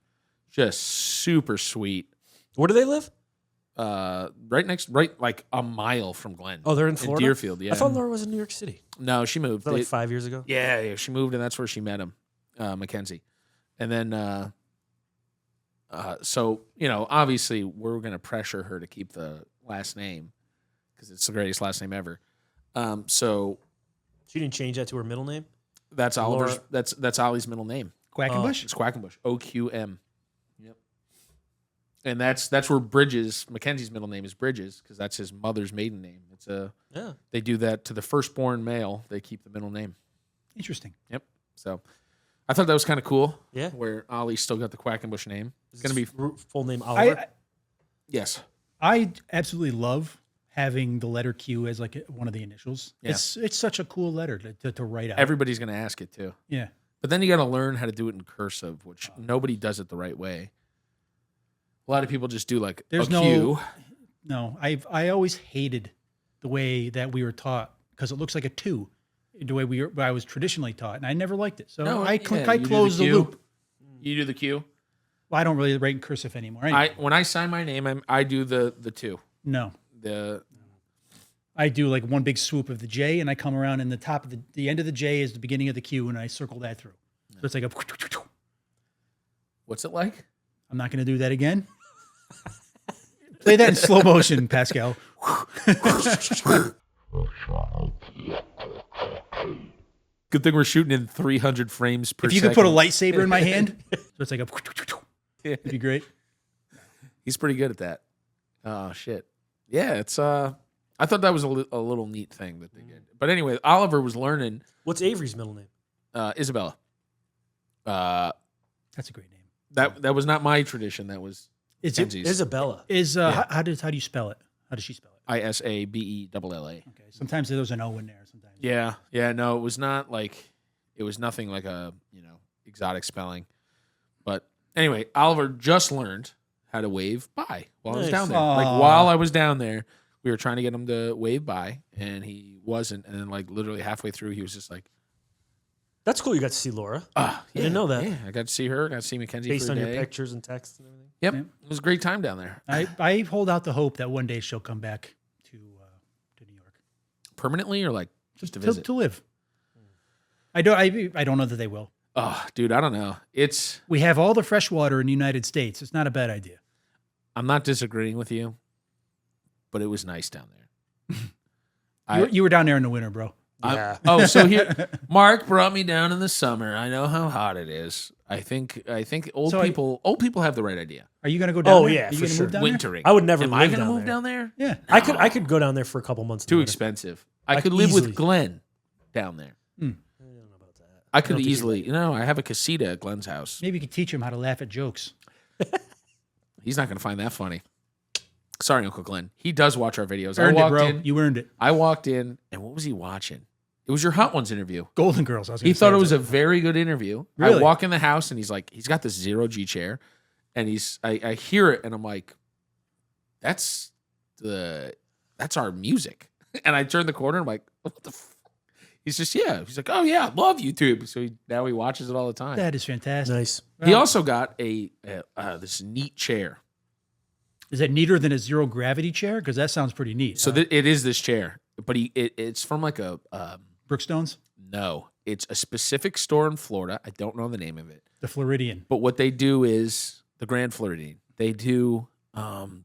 Just super sweet. Where do they live? Right like a mile from Glen. Oh, they're in Florida? Deerfield. Yeah. I thought Laura was in New York City. No, she moved. Was that like They- 5 years ago? yeah, she moved, and that's where she met him, Mackenzie. And then, so obviously we're gonna pressure her to keep the last name because it's the greatest last name ever. So She didn't change that to her middle name? that's Oliver's. Laura. That's Ollie's middle name. Quackenbush? It's Quackenbush. OQM. Yep. And that's where Bridges, Mackenzie's middle name is Bridges because that's his mother's maiden name. It's Yeah. They do that to the firstborn male. They keep the middle name. Interesting. Yep. So I thought that was kind of cool. Yeah. Where Ollie still got the Quackenbush name. It's going to be Full name Oliver. yes. I absolutely love having the letter Q as like one of the initials. Yeah. It's such a cool letter to write out. Everybody's going to ask it too. Yeah. But then you got to learn how to do it in cursive, which nobody does it the right way. A lot of people just do like There's a no- Q. No, I always hated the way that we were taught because it looks like a 2, the way I was traditionally taught, and I never liked it. So No, I yeah, you do closed the Q. loop. You do the Q. Well, I don't really write in cursive anymore. Anyway, When I sign my name, I do the 2. no, The I do like one big swoop of the J, and I come around, and the top of the end of the J is the beginning of the Q, and I circle that through. So it's like a. what's it like? I'm not going to do that again. Play that in slow motion, Pascal. Good thing we're shooting in 300 frames per If you second. could put a lightsaber in my hand, so it's like a. It'd be great. He's pretty good at that. Oh shit. Yeah, it's I thought that was a little neat thing that they did. But anyway, Oliver was learning What's Avery's middle name? Isabella. That's a great name. That was not my tradition. That was Is it Kenzie's. Isabella. how do you spell it? How does she spell it? Isabella. Okay. Sometimes there's an O in there. Sometimes. Yeah. No, it was not like it was nothing like a exotic spelling. But anyway, Oliver just learned how to wave bye while I was Nice. down there. Aw. Like while I was down there, we were trying to get him to wave bye, and he wasn't. And then like literally halfway through, he was just like, That's cool. You got to see Laura. "Ah, I didn't know that. Yeah, I got to see her. Got to see Mackenzie Based for a on day. your pictures and texts and everything. Yep, Yeah. it was a great time down there. I hold out the hope that one day she'll come back to New York Permanently or like just to visit? to live. I don't know that they will. Oh, dude, I don't know. We have all the fresh water in the United States. It's not a bad idea. I'm not disagreeing with you, but it was nice down there. You were down there in the winter, bro. Yeah. So here, Mark brought me down in the summer. I know how hot it is. I think old So people have the right idea. Are you going to go down Oh, there? yeah, Are you for gonna sure. move down there? Wintering. I would never Am I live going to down move there. down there? Yeah. I could go down there for a couple months. in the Too winter. expensive. I I could could live easily- with Glenn down there. I don't know about that. I could think he'd easily, I have a casita at Glenn's house. Maybe you could teach him how to laugh at jokes. He's not going to find that funny. Sorry, Uncle Glenn. He does watch our videos. Earned I it, walked bro. in. You earned it. I walked in, and what was he watching? It was your Hot Ones interview. Golden Girls. I was He gonna thought say. it was a very good interview. Really? I walk in the house, and he's got this 0G chair, and I hear it, and I'm like, that's our music. And I turn the corner, and I'm like, what the He's just, yeah. He's like, oh, yeah, I love YouTube. So now he watches it all the time. That is fantastic. Nice. He also got this neat chair. Is that neater than a zero gravity chair? Because that sounds pretty neat. So it is this chair, but it's from like a Brookstones, no, it's a specific store in Florida. I don't know the name of it, the Floridian. but what they do is the Grand Floridian. They do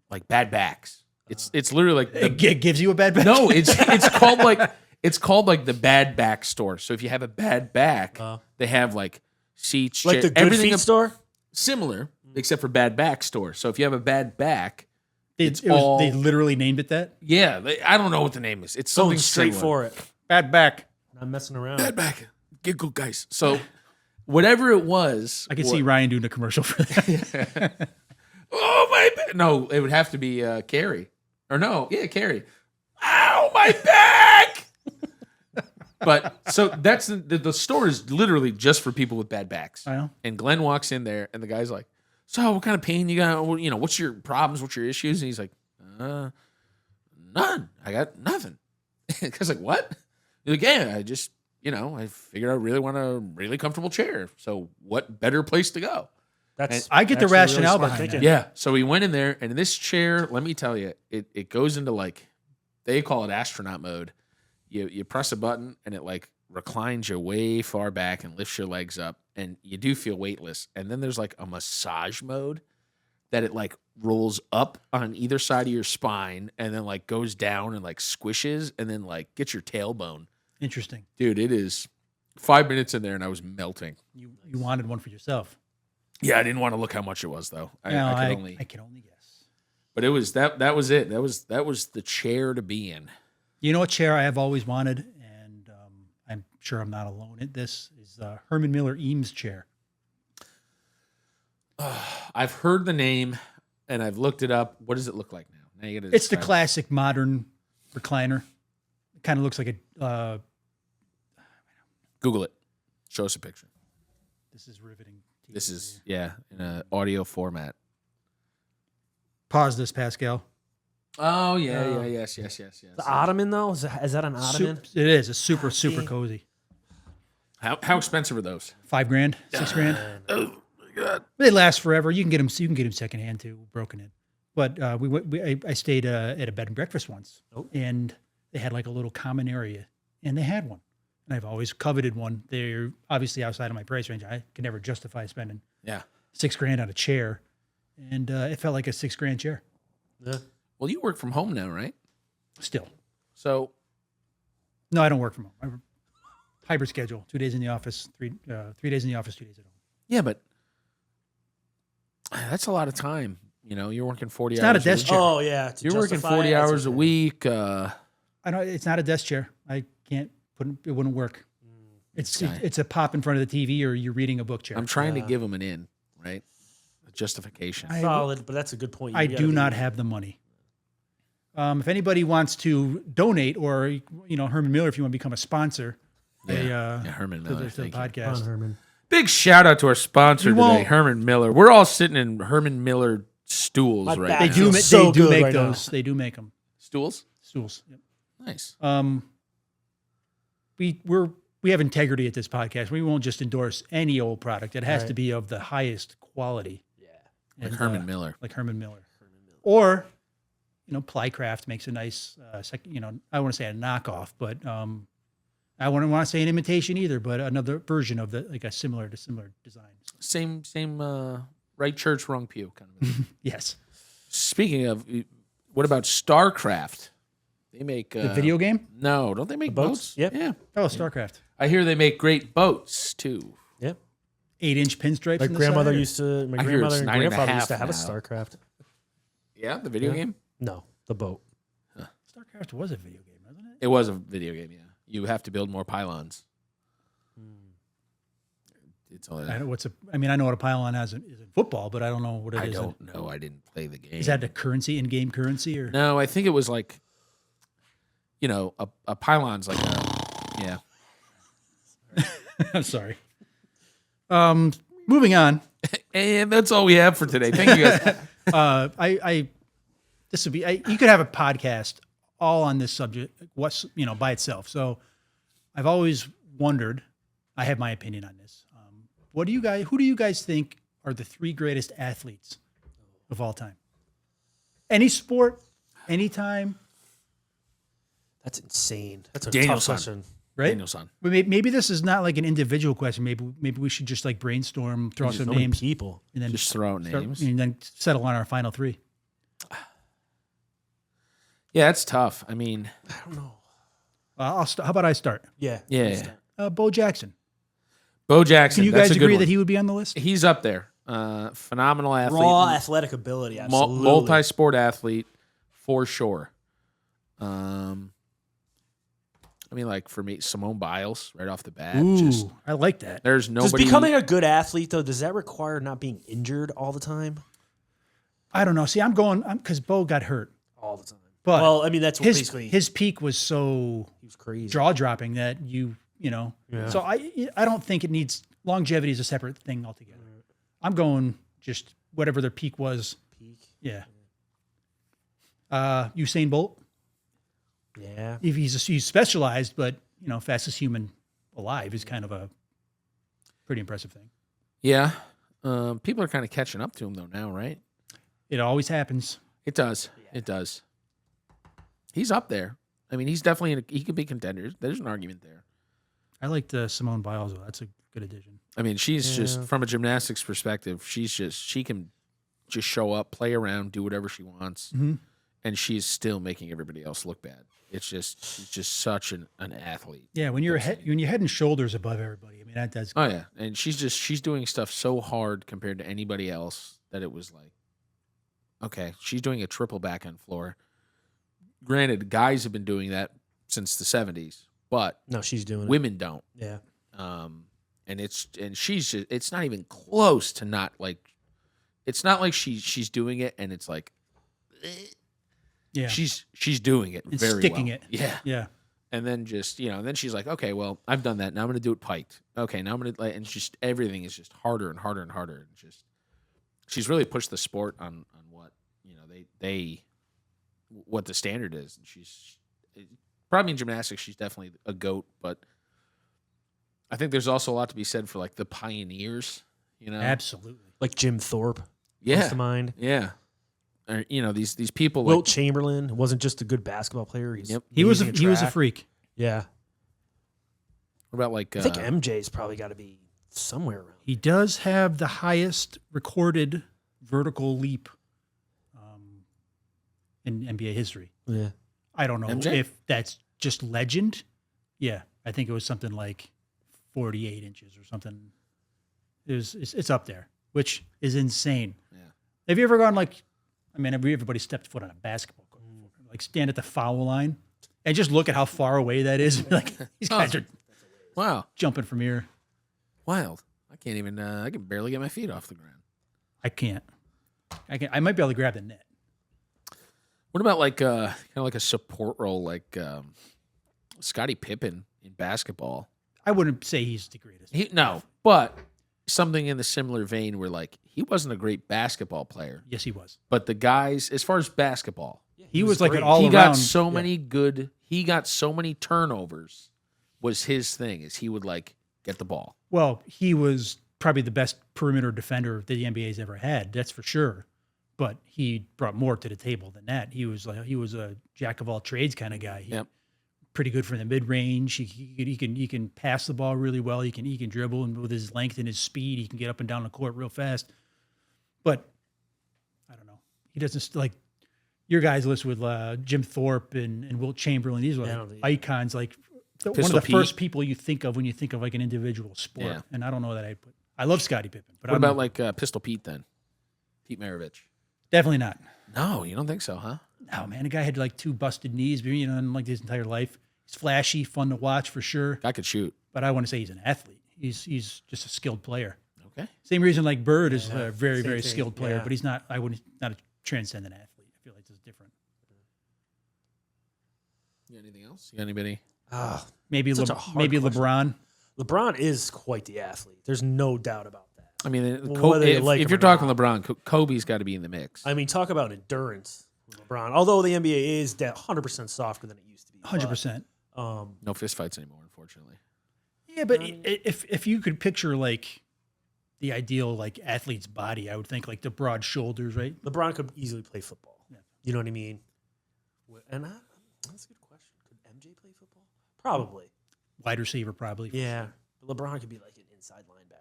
like bad backs. It's literally like It gives you a bad back. no, it's called like the bad back store. So if you have a bad back, they have like seats, Like the Good everything Feet store? similar except for bad back store. So if you have a bad back, They literally named it that. yeah, I don't know what the name is. It's something Going straight similar. for it. Bad back. Not messing around. Bad back, giggle guys. So whatever it was, I can see Ryan doing a commercial for that. oh my back. No, it would have to be Carrie. Or no, yeah, Carrie. Ow, my back. But so that's the store is literally just for people with bad backs. I know. And Glenn walks in there, and the guy's like, "So, what kind of pain you got? What's your problems? What's your issues?" And he's like, "None. I got nothing." The guy's like, "What?" He's like, "Yeah, I just, I figured I really want a really comfortable chair. So, what better place to go?" That's I get the actually really rationale smart behind thinking. Yeah. So we went in there, and in this chair, let me tell you, it goes into like, they call it astronaut mode. You press a button, and it like reclines you way far back and lifts your legs up, and you do feel weightless. And then there's like a massage mode that it like rolls up on either side of your spine and then like goes down and like squishes and then like gets your tailbone. Interesting. Dude, it is 5 minutes in there and I was melting. You wanted one for yourself. Yeah, I didn't want to look how much it was though. I can only guess. But it was that was it. That was the chair to be in. You know what chair I have always wanted, and I'm sure I'm not alone in this, is Herman Miller Eames chair. I've heard the name and I've looked it up. What does it look like now? Now you gotta It's the describe it. classic modern recliner. It kind of looks like a. Google it. Show us a picture. This is riveting. TV This is here. in an audio format. Pause this, Pascal. Oh yes. The ottoman though, is that an ottoman? It is. It's super dang. cozy. How expensive are those? $5,000, $6,000. Oh my god. They They last forever. You can get them. You can get them secondhand too, broken in. But I stayed at a bed and breakfast once, and they had like a little common area, and they had one, and I've always coveted one. They're obviously outside of my price range. I could never justify spending $6,000 on a chair, and it felt like a $6,000 chair. Yeah. Well, you work from home now, right? Still, So no, I don't work from home. I hybrid schedule: 2 days in the office, 3 days in the office, 2 days at home. yeah, but that's a lot of time. You know, you're working 40 It's hours. not a desk week. chair. Oh yeah, to You're working justify 40 it, that's hours a okay. week. I know it's not a desk chair. I can't put it. Wouldn't work. It's a pop in front of the TV, or you're reading a book chair. I'm trying to give them an in, right? A justification. Solid, but that's a good point. I You gotta do be- not have the money. If anybody wants to donate, or Herman Miller, if you want to become a sponsor, Herman to Miller. the Thank you. Come podcast. on, Herman. Big shout out to our sponsor You today, won't- Herman Miller. We're all sitting in Herman Miller stools My right back now. They do. feels They so do good make right now. those. They do make them. Stools? Stools. Yep. Nice. We have integrity at this podcast. We won't just endorse any old product. It has to be of the highest quality. Yeah. Like And, Herman Miller. Like Herman Miller. Or, Plycraft makes a nice, I don't want to say a knockoff, but I wouldn't want to say an imitation either, but another version of a similar design. Same right church, wrong pew kind of thing. Yes. Speaking of, what about StarCraft? They make The video game? No, don't they make boats? boats? Yep. Yeah. Oh, StarCraft. I hear they make great boats too. Yep. 8-inch pinstripes. My in the grandmother side, or- used to. My I hear grandmother it's and 9.5 grandfather used to have a now. StarCraft. Yeah, the video game. No, the boat. StarCraft was a video game, wasn't it? It was a video game. Yeah, you have to build more pylons. It's all I know I know what a pylon is in football, but I don't know what it I is. don't know. I didn't play the game. Is that the currency, in-game currency, or No, I think it was like, a pylon's like a, yeah. I'm sorry. Moving on. And that's all we have for today. Thank you guys. This would be. You could have a podcast all on this subject, by itself. So, I've always wondered. I have my opinion on this. Who do you guys think are the 3 greatest athletes of all time? Any sport, anytime, That's insane. That's a Daniel tough Son. question. right? Danielson. Maybe this is not like an individual question. Maybe we should just like brainstorm, throw some So many names, people. and then Just throw out start- names. and then settle on our final 3. Yeah, it's tough. I mean, I don't know. How about I start? Yeah. yeah. Bo Jackson. Bo Jackson. Can you that's guys a good agree one. that he would be on the list? He's up there. Phenomenal athlete. Raw athletic ability. Absolutely. Multi-sport athlete for sure. I mean, like for me, Simone Biles right off the bat. Ooh, I like that. There's Does nobody. becoming a good athlete though? Does that require not being injured all the time? I don't know. See, I'm because Bo got hurt, All the time. but Well, I mean that's what basically his peak was so he was crazy. jaw dropping that you know. Yeah. So I don't think it needs longevity is a separate thing altogether. I'm going just whatever their peak was. Peak. Yeah. Usain Bolt. Yeah. If he's specialized, but fastest human alive is kind of a pretty impressive thing. Yeah. People are kind of catching up to him though now, right? It always happens. It does. It does. He's up there. I mean, he's definitely he could be contenders. There's an argument there. I liked Simone Biles though. That's a good addition. I mean, she's just from a gymnastics perspective, she can just show up, play around, do whatever she wants, Mm-hmm. and she's still making everybody else look bad. She's just such an athlete. Yeah, when you're head and shoulders above everybody. I mean, that's Oh yeah, and she's doing stuff so hard compared to anybody else that it was like, okay, she's doing a triple back end floor. Granted, guys have been doing that since the 70s, but No, she's doing it. women don't. Yeah. And she's just, it's not even close to not like, it's not like she's doing it and it's like, yeah, she's doing it and very sticking well. it. Yeah. Yeah, And then just, and then she's like, okay, well, I've done that. Now I'm going to do it piked. Okay, now I'm going to, and just everything is just harder and harder and harder. And just, she's really pushed the sport on what, they what the standard is. And she's probably in gymnastics, she's definitely a GOAT, but I think there's also a lot to be said for like the pioneers, absolutely. Like Jim Thorpe comes Yeah. to mind. Yeah. Or, these people Wilt like, Chamberlain wasn't just a good basketball player. He's Yep. He was a amazing at track. freak. Yeah. what about like, I think MJ's probably got to be somewhere around. He does have the highest recorded vertical leap in NBA history. Yeah. I don't know MJ? if that's just legend. Yeah, I think it was something like 48 inches or something. It's up there, which is insane. Yeah. Have you ever gone everybody stepped foot on a basketball court before. Like stand at the foul line and just look at how far away that is. Like these guys are wow, jumping from here. wild. I can't even, I can barely get my feet off the ground. I can't. I might be able to grab the net. What about like kind of like a support role, like Scottie Pippen in basketball? I wouldn't say he's the greatest. No, but something in the similar vein where like he wasn't a great basketball player, Yes, he was. but the guys, as far as basketball, He was like great. an all he around. got so many good. He got so many turnovers. Was his thing is he would like get the ball. Well, he was probably the best perimeter defender that the NBA's ever had. That's for sure. But he brought more to the table than that. He was a jack of all trades kind of guy. Yep. Pretty good from the mid range. He can pass the ball really well. He can dribble, and with his length and his speed, he can get up and down the court real fast. But I don't know. He doesn't like your guys list with Jim Thorpe and Wilt Chamberlain. These are Yeah, I like don't think- icons, like one of Pistol the Pete. first people you think of when you think of like an individual sport. Yeah. And I don't know that I put. I love Scottie Pippen, but What I'm about like Pistol Pete then? Pete Maravich. definitely not. No, you don't think so, huh? No, man, the guy had like 2 busted knees, in like his entire life. He's flashy, fun to watch for sure. Guy could shoot. But I want to say he's an athlete. He's just a skilled player. Okay. Same reason like Bird is a very, same very thing, skilled player, yeah. but he's not. I wouldn't not a transcendent athlete. I feel like it's different. You got anything else? You got anybody? Maybe Such a hard maybe question. LeBron. LeBron is quite the athlete. There's no doubt about that. I mean, Whether you like if him you're or talking not. LeBron, Kobe's got to be in the mix. I mean, talk about endurance with LeBron. Although the NBA is 100% softer than it used to be. 100%. But, No fistfights anymore, unfortunately. Yeah, but if you could picture like the ideal like athlete's body, I would think like the broad shoulders, right? LeBron could easily play football. Yeah. You know what I mean? And that's a good question. Could MJ play football? Probably. Wide receiver, probably. Yeah. But LeBron could be like an inside linebacker.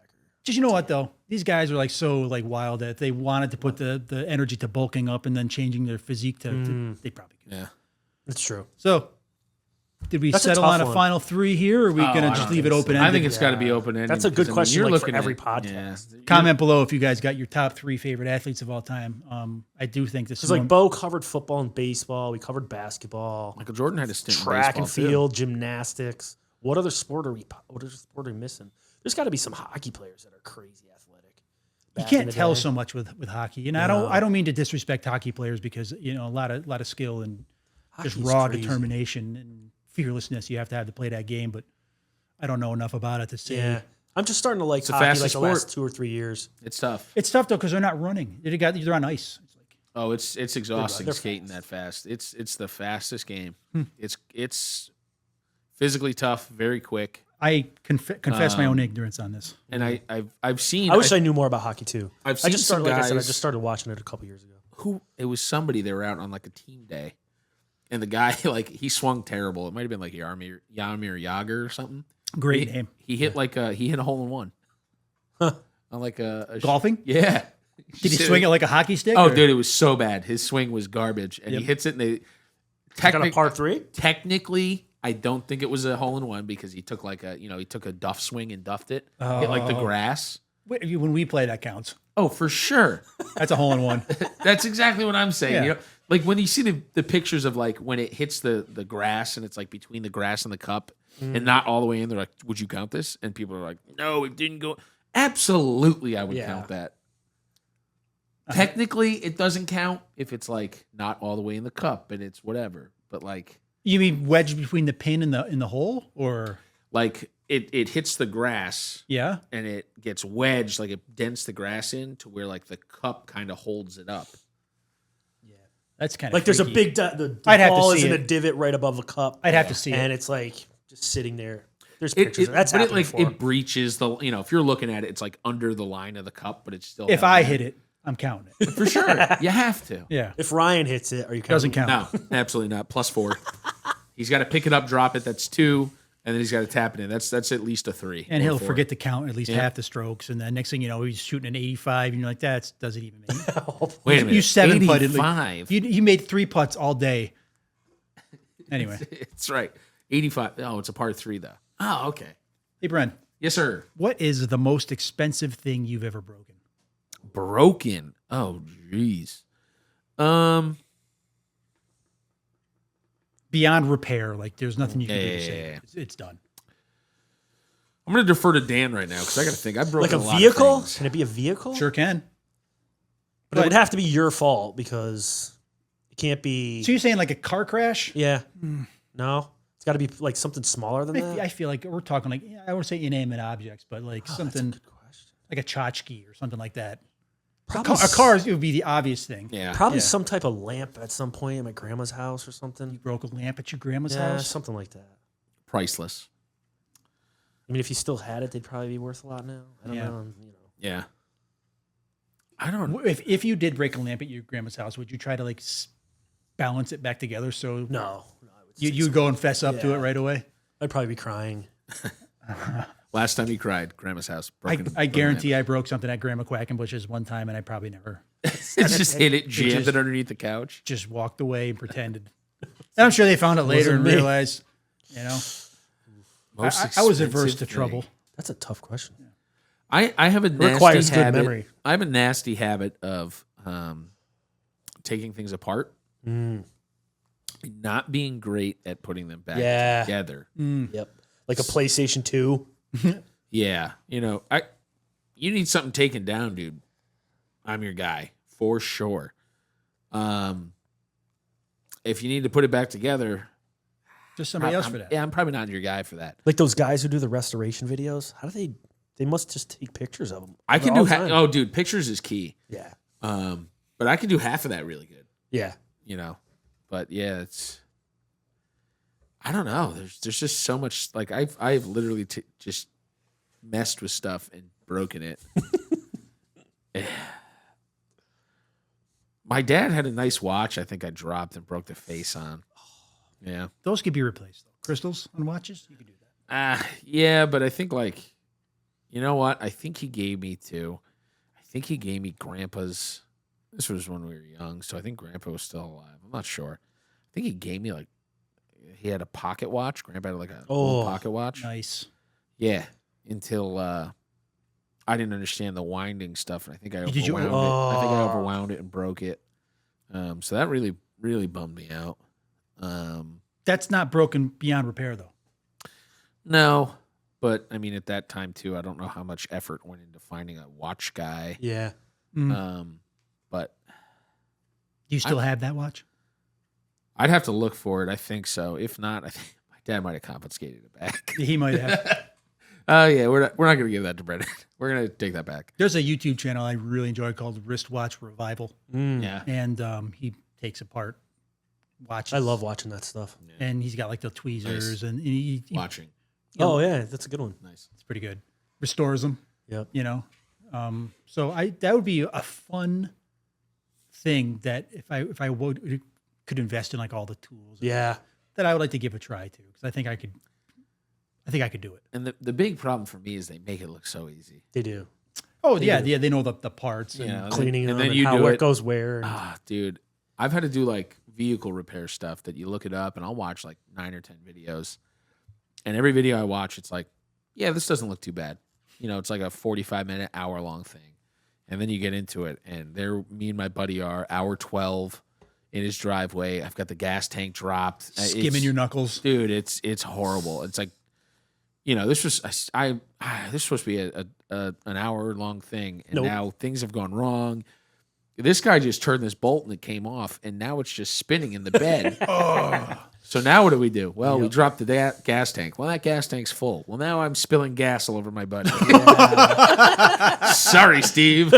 Just you know what though, these guys are like so like wild that if they wanted to put the energy to bulking up and then changing their physique to they probably could. Yeah. That's true. So, did we That's a settle tough on a one. final 3 here, or are we I gonna don't just leave think it so. open? I think it's got to be open ended. That's a good question, like, for every podcast. Comment below if you guys got your top 3 favorite athletes of all time. I do think this Because is like one, Bo covered football and baseball. We covered basketball, Michael Jordan had a stint track in and baseball, too. field, gymnastics. What other sport are we missing? There's got to be some hockey players that are crazy athletic. you back in can't the tell day. so much with hockey, and No. I don't mean to disrespect hockey players because a lot of skill and just Hockey's raw crazy. determination and fearlessness you have to play that game, but I don't know enough about it to say. Yeah, I'm just starting to like the hockey like fastest the last sport. 2 or 3 years. It's tough. It's tough though because they're not running. They're on ice. It's like Oh, it's exhausting They're skating fast. that fast. It's the fastest game. It's physically tough, very quick. I confess my own ignorance on this. And I've seen. I wish I knew more about hockey too. I've I seen just some started, like I said, I guys- just started watching it a couple years ago. who it was somebody they were out on like a team day, and the guy like he swung terrible. It might have been like Yarmir Yager or something. Great name. He hit he hit a hole in one. On like a Golfing? Yeah. Did he swing it like a hockey stick? Oh, or? dude, it was so bad. His swing was garbage, and he hits it. And they Got a par 3? Technically, I don't think it was a hole in one because he took he took a duff swing and duffed it, hit like the grass. Wait, when we play, that counts. Oh, for sure. That's a hole in one. That's exactly what I'm saying. Yeah. You know, like when you see the pictures of like when it hits the grass and it's like between the grass and the cup and not all the way in, they're like, would you count this? And people are like, no, it didn't go. Absolutely, I would count that. Technically, it doesn't count if it's like not all the way in the cup and it's whatever. But like, You mean wedged between the pin and the hole, or like it hits the grass yeah? and it gets wedged, like it dents the grass in to where like the cup kind of holds it up. That's kind of Like there's a big the I'd have to ball is see in it. a divot right above the cup. I'd have to see and it. it's like just sitting there. There's It, pictures. it, That's but it, happened like before. it breaches the if you're looking at it, it's like under the line of the cup, but it's still If I hit it, I'm counting it. for sure. You have to. Yeah, If Ryan hits it, are you counting? doesn't count. No, absolutely not. +4. He's got to pick it up, drop it. That's 2, and then he's got to tap it in. That's at least a 3. And or he'll 4. forget to count at least half the strokes, and then next thing you know, he's shooting an 85, and you're like, that doesn't even mean. Wait a minute. You 7-putted. 85. You made 3 putts all day. Anyway, It's right. 85. Oh, it's a par 3 though. Oh, okay. hey Bren, Yes, sir. what is the most expensive thing you've ever broken? Broken. Oh, jeez. Beyond repair, like there's nothing you can do to save Yeah. it. It's done. I'm going to defer to Dan right now because I got to think. I've broken Like a a lot vehicle? of things. Can it be a vehicle? Sure can. But it would have to be your fault because it can't be. So you're saying like a car crash? Yeah. No. It's got to be like something smaller than that. I feel like we're talking like, I won't say inanimate objects, but like something like a tchotchke or something like that. Probably, A car would be the obvious thing. Yeah. probably Yeah. some type of lamp at some point at my grandma's house or something. You broke a lamp at your grandma's Yeah, house? something like that. Priceless. I mean, if you still had it, they'd probably be worth a lot now. I don't Yeah. know. You know. Yeah. I don't know. If you did break a lamp at your grandma's house, would you try to like balance it back together so No. I would you would go and fess up to Yeah. it right away? I'd probably be crying. Last time he cried, Grandma's house. I Broken guarantee I broke something at Grandma Quackenbush's one time, and I probably never It's just hit it, jammed just- it underneath the couch. just walked away and pretended. And I'm sure they found it later Wasn't and me. realized, you know, Most I was averse expensive to thing. trouble. That's a tough question. I have a nasty requires good habit. memory. I have a nasty habit of taking things apart, not being great at putting them back Yeah. together. Yep. Like a PlayStation 2. Yeah, you need something taken down, dude. I'm your guy for sure. If you need to put it back together, Just somebody else for that. Yeah, I'm probably not your guy for that. Like those guys who do the restoration videos. How do they must just take pictures of them. I can all do. the time. Oh, dude, pictures is key. Yeah. But I can do half of that really good. Yeah. But yeah, it's. I don't know. There's just so much. Like I've literally just messed with stuff and broken it. My dad had a nice watch. I think I dropped and broke the face on. Yeah. Those could be replaced, though. Crystals on watches, you could do that. Yeah, but I think you know what? I think he gave me Grandpa's. This was when we were young, so I think Grandpa was still alive. I'm not sure. I think he gave me he had a pocket watch. Grandpa had an old pocket watch. Nice. Yeah, until I didn't understand the winding stuff, and I think I Did you- overwound it. I think I overwound it and broke it. So that really, really bummed me out. That's not broken beyond repair, though. No, but I mean, at that time too, I don't know how much effort went into finding a watch guy. Yeah. But Do you still have that watch? I'd have to look for it. I think so. If not, I think my dad might have confiscated it back. He might have. Yeah, we're not going to give that to Brenden. We're going to take that back. There's a YouTube channel I really enjoy called Wristwatch Revival, Yeah. and he takes apart watches. I love watching that stuff. And he's got like the tweezers, Nice. and he Watching. Oh yeah, that's a good one. Nice. it's pretty good. Restores them. Yep. So that would be a fun thing that if I could invest in like all the tools. Yeah. That I would like to give a try to, because I think I could do it. And the big problem for me is they make it look so easy. They do. Oh yeah, they know the parts and Yeah, cleaning and them then you how do it it. goes where. And, Dude, I've had to do like vehicle repair stuff that you look it up, and I'll watch like 9 or 10 videos, and every video I watch, it's like, yeah, this doesn't look too bad. You know, it's like a 45-minute, hour-long thing, and then you get into it, and me and my buddy are hour 12 in his driveway. I've got the gas tank dropped, skimming your knuckles, dude. It's horrible. It's like, you know, this was this was supposed to be an hour-long thing, and now things have gone wrong. This guy just turned this bolt and it came off, and now it's just spinning in the bed. So now what do? Well, we dropped the gas tank. Well, that gas tank's full. Well, now I'm spilling gas all over my buddy. Sorry, Steve.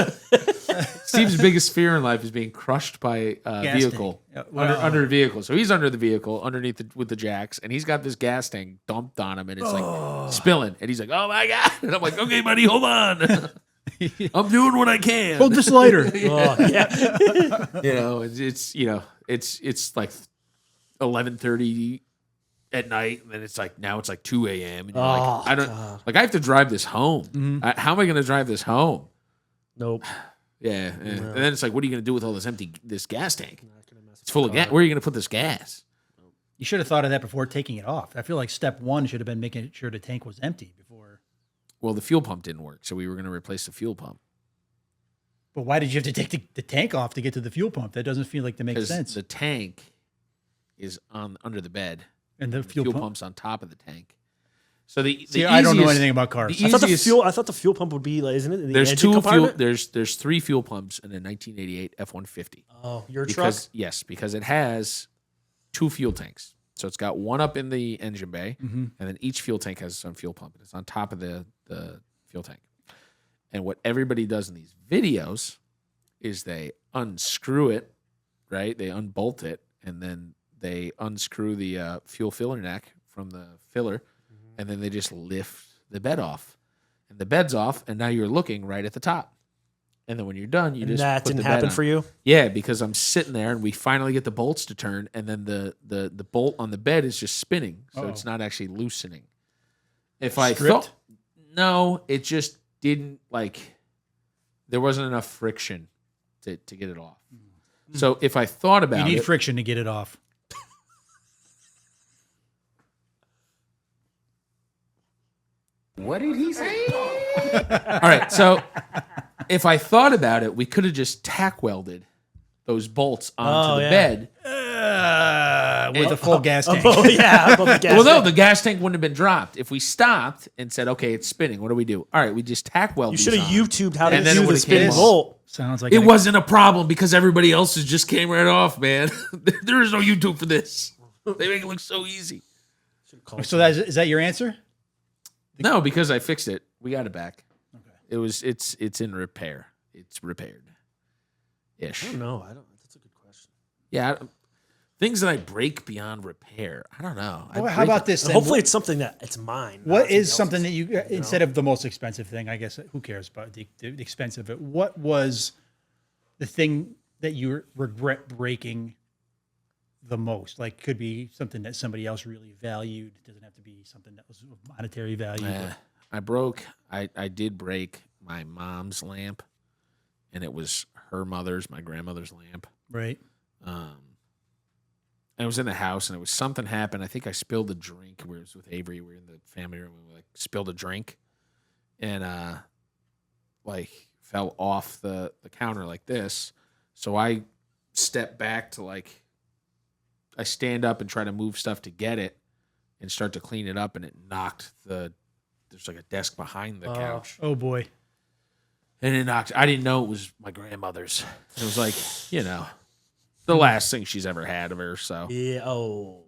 Steve's biggest fear in life is being crushed by a vehicle, under a vehicle. So he's under the vehicle, underneath with the jacks, and he's got this gas tank dumped on him, and it's like spilling. And he's like, "Oh my god!" And I'm like, "Okay, buddy, hold on." I'm doing what I can. Hold this lighter. You know, it's like 11:30 at night, and then it's like now it's like 2 a.m. And you're like, I have to drive this home. Mm-hmm. How am I going to drive this home? Nope. Yeah, and then it's like, what are you going to do with all this gas tank? It's full of gas. Where are you going to put this gas? You should have thought of that before taking it off. I feel like step one should have been making sure the tank was empty before. Well, the fuel pump didn't work, so we were going to replace the fuel pump. But why did you have to take the tank off to get to the fuel pump? That doesn't feel like that makes sense. The tank is under the bed, and the fuel pump? pump's on top of the tank. So I don't know anything about cars. I thought the fuel pump would be like, isn't it? In the there's engine two compartment? fuel. There's 3 fuel pumps in a 1988 F-150. Oh, your truck? Yes, because it has 2 fuel tanks. So it's got one up in the engine bay, and then each fuel tank has its own fuel pump. It's on top of the fuel tank. And what everybody does in these videos is they unscrew it, right? They unbolt it, and then they unscrew the fuel filler neck from the filler, and then they just lift the bed off. And the bed's off, and now you're looking right at the top. And then when you're done, you just that put didn't the bed happen on. for you? Yeah, because I'm sitting there, and we finally get the bolts to turn, and then the bolt on the bed is just spinning, so it's not actually loosening. If I thought, no, it just didn't, like, there wasn't enough friction to get it off. So if I thought about it, you need friction to get it off. What did he say? all right, so if I thought about it, we could have just tack welded those bolts onto the bed. With a full gas tank. Oh, yeah. Above the gas Well, no, tank. the gas tank wouldn't have been dropped. If we stopped and said, okay, it's spinning, what do we do? All right, we just tack weld You these should have on. YouTubed how to And then it do the would've spinning came bolt. Sounds like It wasn't a problem because everybody else's just came right off, man. There is no YouTube for this. They make it look so easy. So is that your answer? No, because I fixed it. We got it back. Okay. It's in repair. It's repaired. Ish. I don't know. That's a good question. Yeah. Things that I break beyond repair. I don't know. Well, how about this then? Hopefully it's something that it's mine. What is something that you instead of the most expensive thing, I guess, who cares about the expense of it? What was the thing that you regret breaking the most? Like, could be something that somebody else really valued. It doesn't have to be something that was of monetary value. I did break my mom's lamp, and it was her mother's, my grandmother's lamp. Right. And I was in the house, and it was something happened. I think I spilled a drink. We were with Avery. We were in the family room. And we spilled a drink, and fell off the counter like this. So I step back to I stand up and try to move stuff to get it, and start to clean it up, and it knocked there's like a desk behind the couch. Oh boy. And it knocked. I didn't know it was my grandmother's. It was the last thing she's ever had of her. So Yeah. Oh.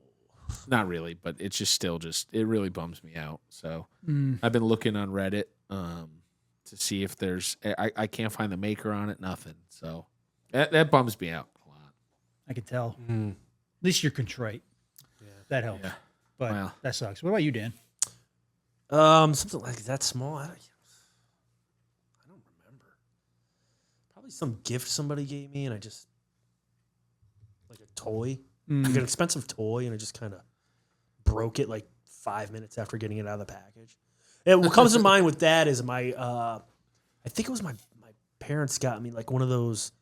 not really, but it's just still it really bums me out. So I've been looking on Reddit to see if there's. I can't find the maker on it. Nothing. So that bums me out a lot. I could tell. At least you're contrite. Yeah. That helps. Yeah. But that sucks. What about you, Dan? Something like that small. I don't remember. Probably some gift somebody gave me, and I just like a toy, like an expensive toy, and I just kind of broke it like 5 minutes after getting it out of the package. And what comes to mind with that is my I think it was my parents got me like one of those,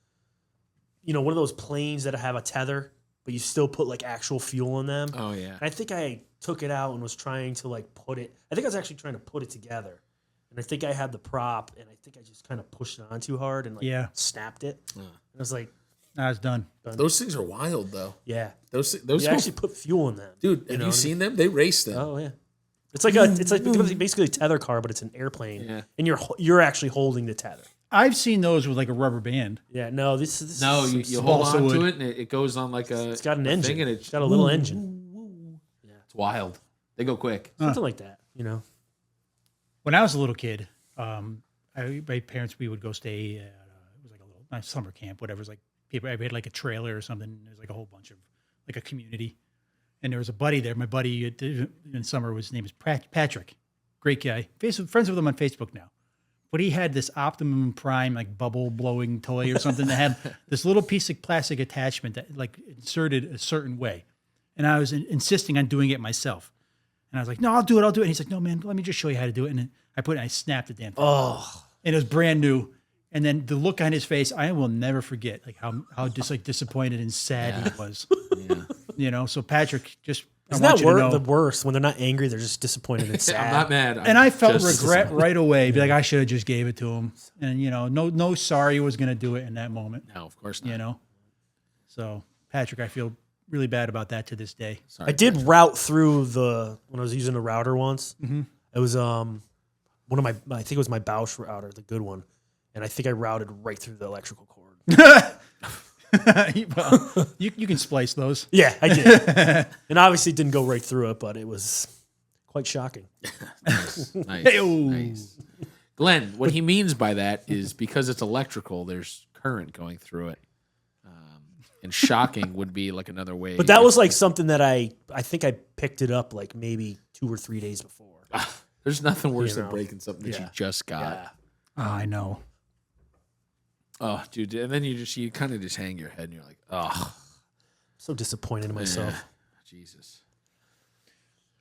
one of those planes that have a tether, but you still put like actual fuel in them. Oh yeah. And I think I took it out and was trying to like put it. I think I was actually trying to put it together, and I think I had the prop, and I think I just kind of pushed it on too hard and like snapped it. And I was like, "Nah, it's done." Those things are wild, though. Yeah, those you actually put fuel in them, dude. Have you seen them? They race them. Oh yeah, it's like basically a tether car, but it's an airplane, and you're actually holding the tether. I've seen those with like a rubber band. Yeah, no, this is you hold on to it, and it goes on like a. It's got an engine. Thing and it's got a little engine. Yeah, it's wild. They go quick. Something like that, When I was a little kid, my parents, we would go stay at it was like a little nice summer camp, whatever. It was like people, we had like a trailer or something. There's like a whole bunch of like a community, and there was a buddy there. My buddy in summer his name is Patrick, great guy. Friends with him on Facebook now, but he had this Optimum Prime like bubble blowing toy or something that had this little piece of plastic attachment that like inserted a certain way, and I was insisting on doing it myself. And I was like, no, I'll do it. And he's like, no, man, let me just show you how to do it. And then I snapped the damn thing. Oh. And it was brand new. And then the look on his face, I will never forget like how just like disappointed and sad he was. Yeah. So Patrick, just isn't that the worst when they're not angry, they're just disappointed and sad. I'm not mad. And I felt regret right away. Be like, I should have just gave it to him. And no sorry was gonna do it in that moment. No, of course not. So Patrick, I feel really bad about that to this day. Sorry, I did route through when I was using the router once. Mm-hmm. It was one of I think it was my Bausch router, the good one, and I think I routed right through the electrical cord. Well, you can splice those. Yeah, I did, and obviously it didn't go right through it, but it was quite shocking. Nice. Hey-o. Nice. Glenn, what he means by that is because it's electrical, there's current going through it. And shocking would be like another way. But that was like something that I think I picked it up like maybe 2 or 3 days before. There's nothing worse than breaking something that you just got. Yeah. Oh, I know. Oh, dude. And then you kind of just hang your head and you're like, oh. So disappointed in myself. Jesus.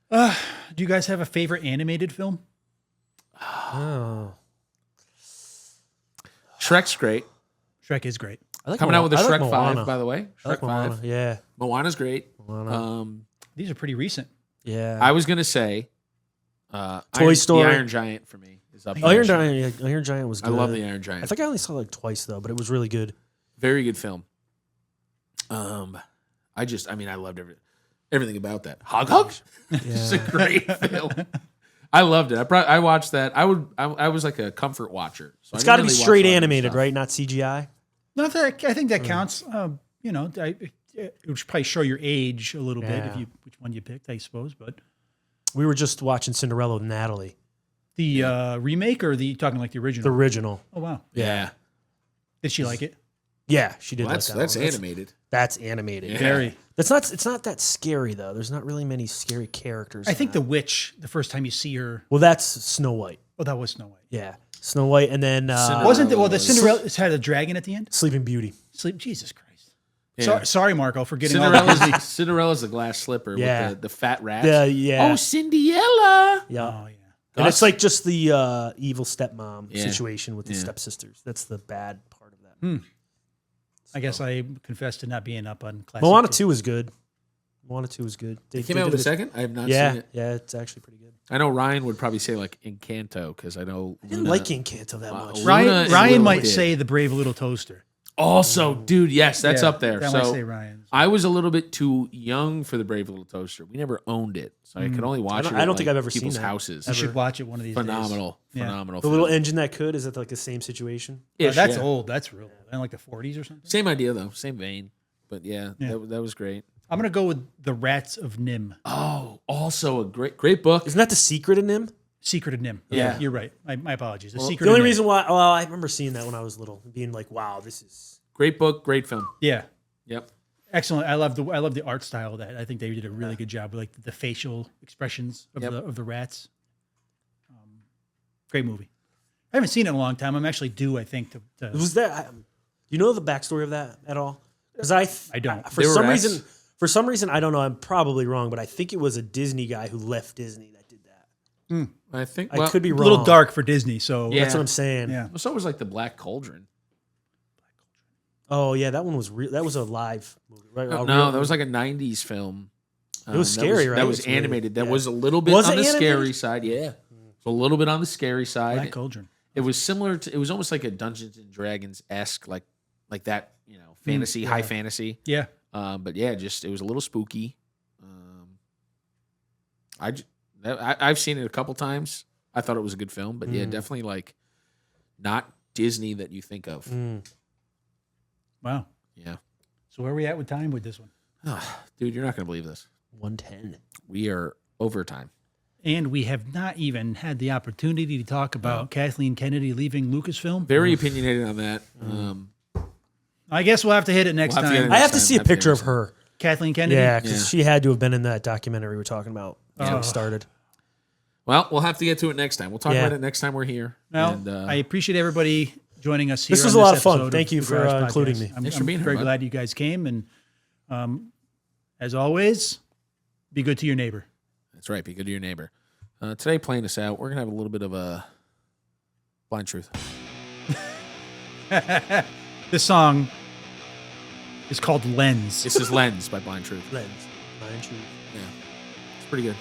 Do you guys have a favorite animated film? Oh. Shrek's great. Shrek is great. I like Coming out with a Shrek Moana. 5, by the way. I like Shrek 5. Moana. Yeah. Moana's great. Moana. These are pretty recent. Yeah. I was going to say Toy Story. The Iron Giant for me is up there. Iron Giant was good. I love the Iron Giant. I think I only saw it like twice though, but it was really good. Very good film. I loved everything about that. Hog. It's a great film. I loved it. I watched that. I was like a comfort watcher. So it's got to be straight animated, right? Not CGI. Not that I think that counts. It would probably show your age a little bit which one you picked, I suppose. But we were just watching Cinderella with Natalie. The remake, or talking like the original? The original. Oh wow. Yeah. Did she like it? Yeah, she did. That's animated. That's animated. Yeah. Very. It's not that scary though. There's not really many scary characters. I think the witch, the first time you see her. Well, that's Snow White. Oh, that was Snow White. Yeah, Snow White, and then wasn't the Cinderella had a dragon at the end? Sleeping Beauty. Jesus Christ. Yeah. Sorry, Marco, for getting all the Disney. Cinderella's the glass slipper with the fat rat. Yeah. Oh, Cinderella. Yeah. Oh yeah. And it's like just the evil stepmom situation with the stepsisters. That's the bad part of that. I guess I confess to not being up on classic. Moana 2 is good. Moana 2 is good. They came out with a second? I have not seen it. Yeah, it's actually pretty good. I know Ryan would probably say like Encanto because I know I didn't like Encanto that much. Ryan might say The Brave Little Toaster. Also, dude, yes, that's up there. That so might say Ryan. I was a little bit too young for The Brave Little Toaster. We never owned it, so I could only watch it. I don't think I've ever seen people's that. houses. You should watch it one of these days. Phenomenal. The little engine that could, is that like the same situation? That's old. That's real. In like the 40s or something. Same idea though, same vein. But that was great. I'm gonna go with The Rats of Nim. Oh, also a great book. Isn't that The Secret of Nim? Secret of Nim. Yeah. You're right. My apologies. The only reason why, I remember seeing that when I was little, being like, wow, this is great book, great film. Yeah. Yep. Excellent. I love the art style of that. I think they did a really good job with like the facial expressions of the rats. Great movie. I haven't seen it in a long time. I'm actually due, I think, to Was that? You know the backstory of that at all? Because I don't. For some reason, I don't know. I'm probably wrong, but I think it was a Disney guy who left Disney that did that. I think I could be A wrong. little dark for Disney, so Yeah. That's what I'm saying. yeah. So it was like the Black Cauldron. Oh yeah, that one was real. That was a live movie, right? No, A real that was movie. like a '90s film. It was That scary, right? That was It's really- animated. That yeah. was a little bit Was on it the scary animated? side. Yeah, so a little bit on the scary side. Black Cauldron. It was similar to. It was almost like a Dungeons and Dragons esque, like that. Fantasy, high fantasy. Yeah. But yeah, just it was a little spooky. I've seen it a couple times. I thought it was a good film, but yeah, definitely like not Disney that you think of. Wow. Yeah, So where are we at with time with this one? dude, you're not gonna believe this. 110. We are overtime. And we have not even had the opportunity to talk about Kathleen Kennedy leaving Lucasfilm. Very opinionated on that. I guess we'll have to hit it next We'll have to time. hit I have to time, see a have to picture of next her. Kathleen Kennedy. Yeah, because Yeah. she had to have been in that documentary we're talking about. When we started. Well, we'll have to get to it next time. We'll talk Yeah. about it next time we're here. Well, And, I appreciate everybody joining us here. This was on a lot of fun. episode Thank you the for, Garage including Podcast. me. I'm, Thanks for I'm being here, very bud. glad you guys came. And as always, be good to your neighbor. That's right. Be good to your neighbor. Today, playing us out, we're going to have a little bit of a blind truth. This song is called Lens. This is Lens by Blind Truth. Lens. Mind you. Yeah. It's pretty good.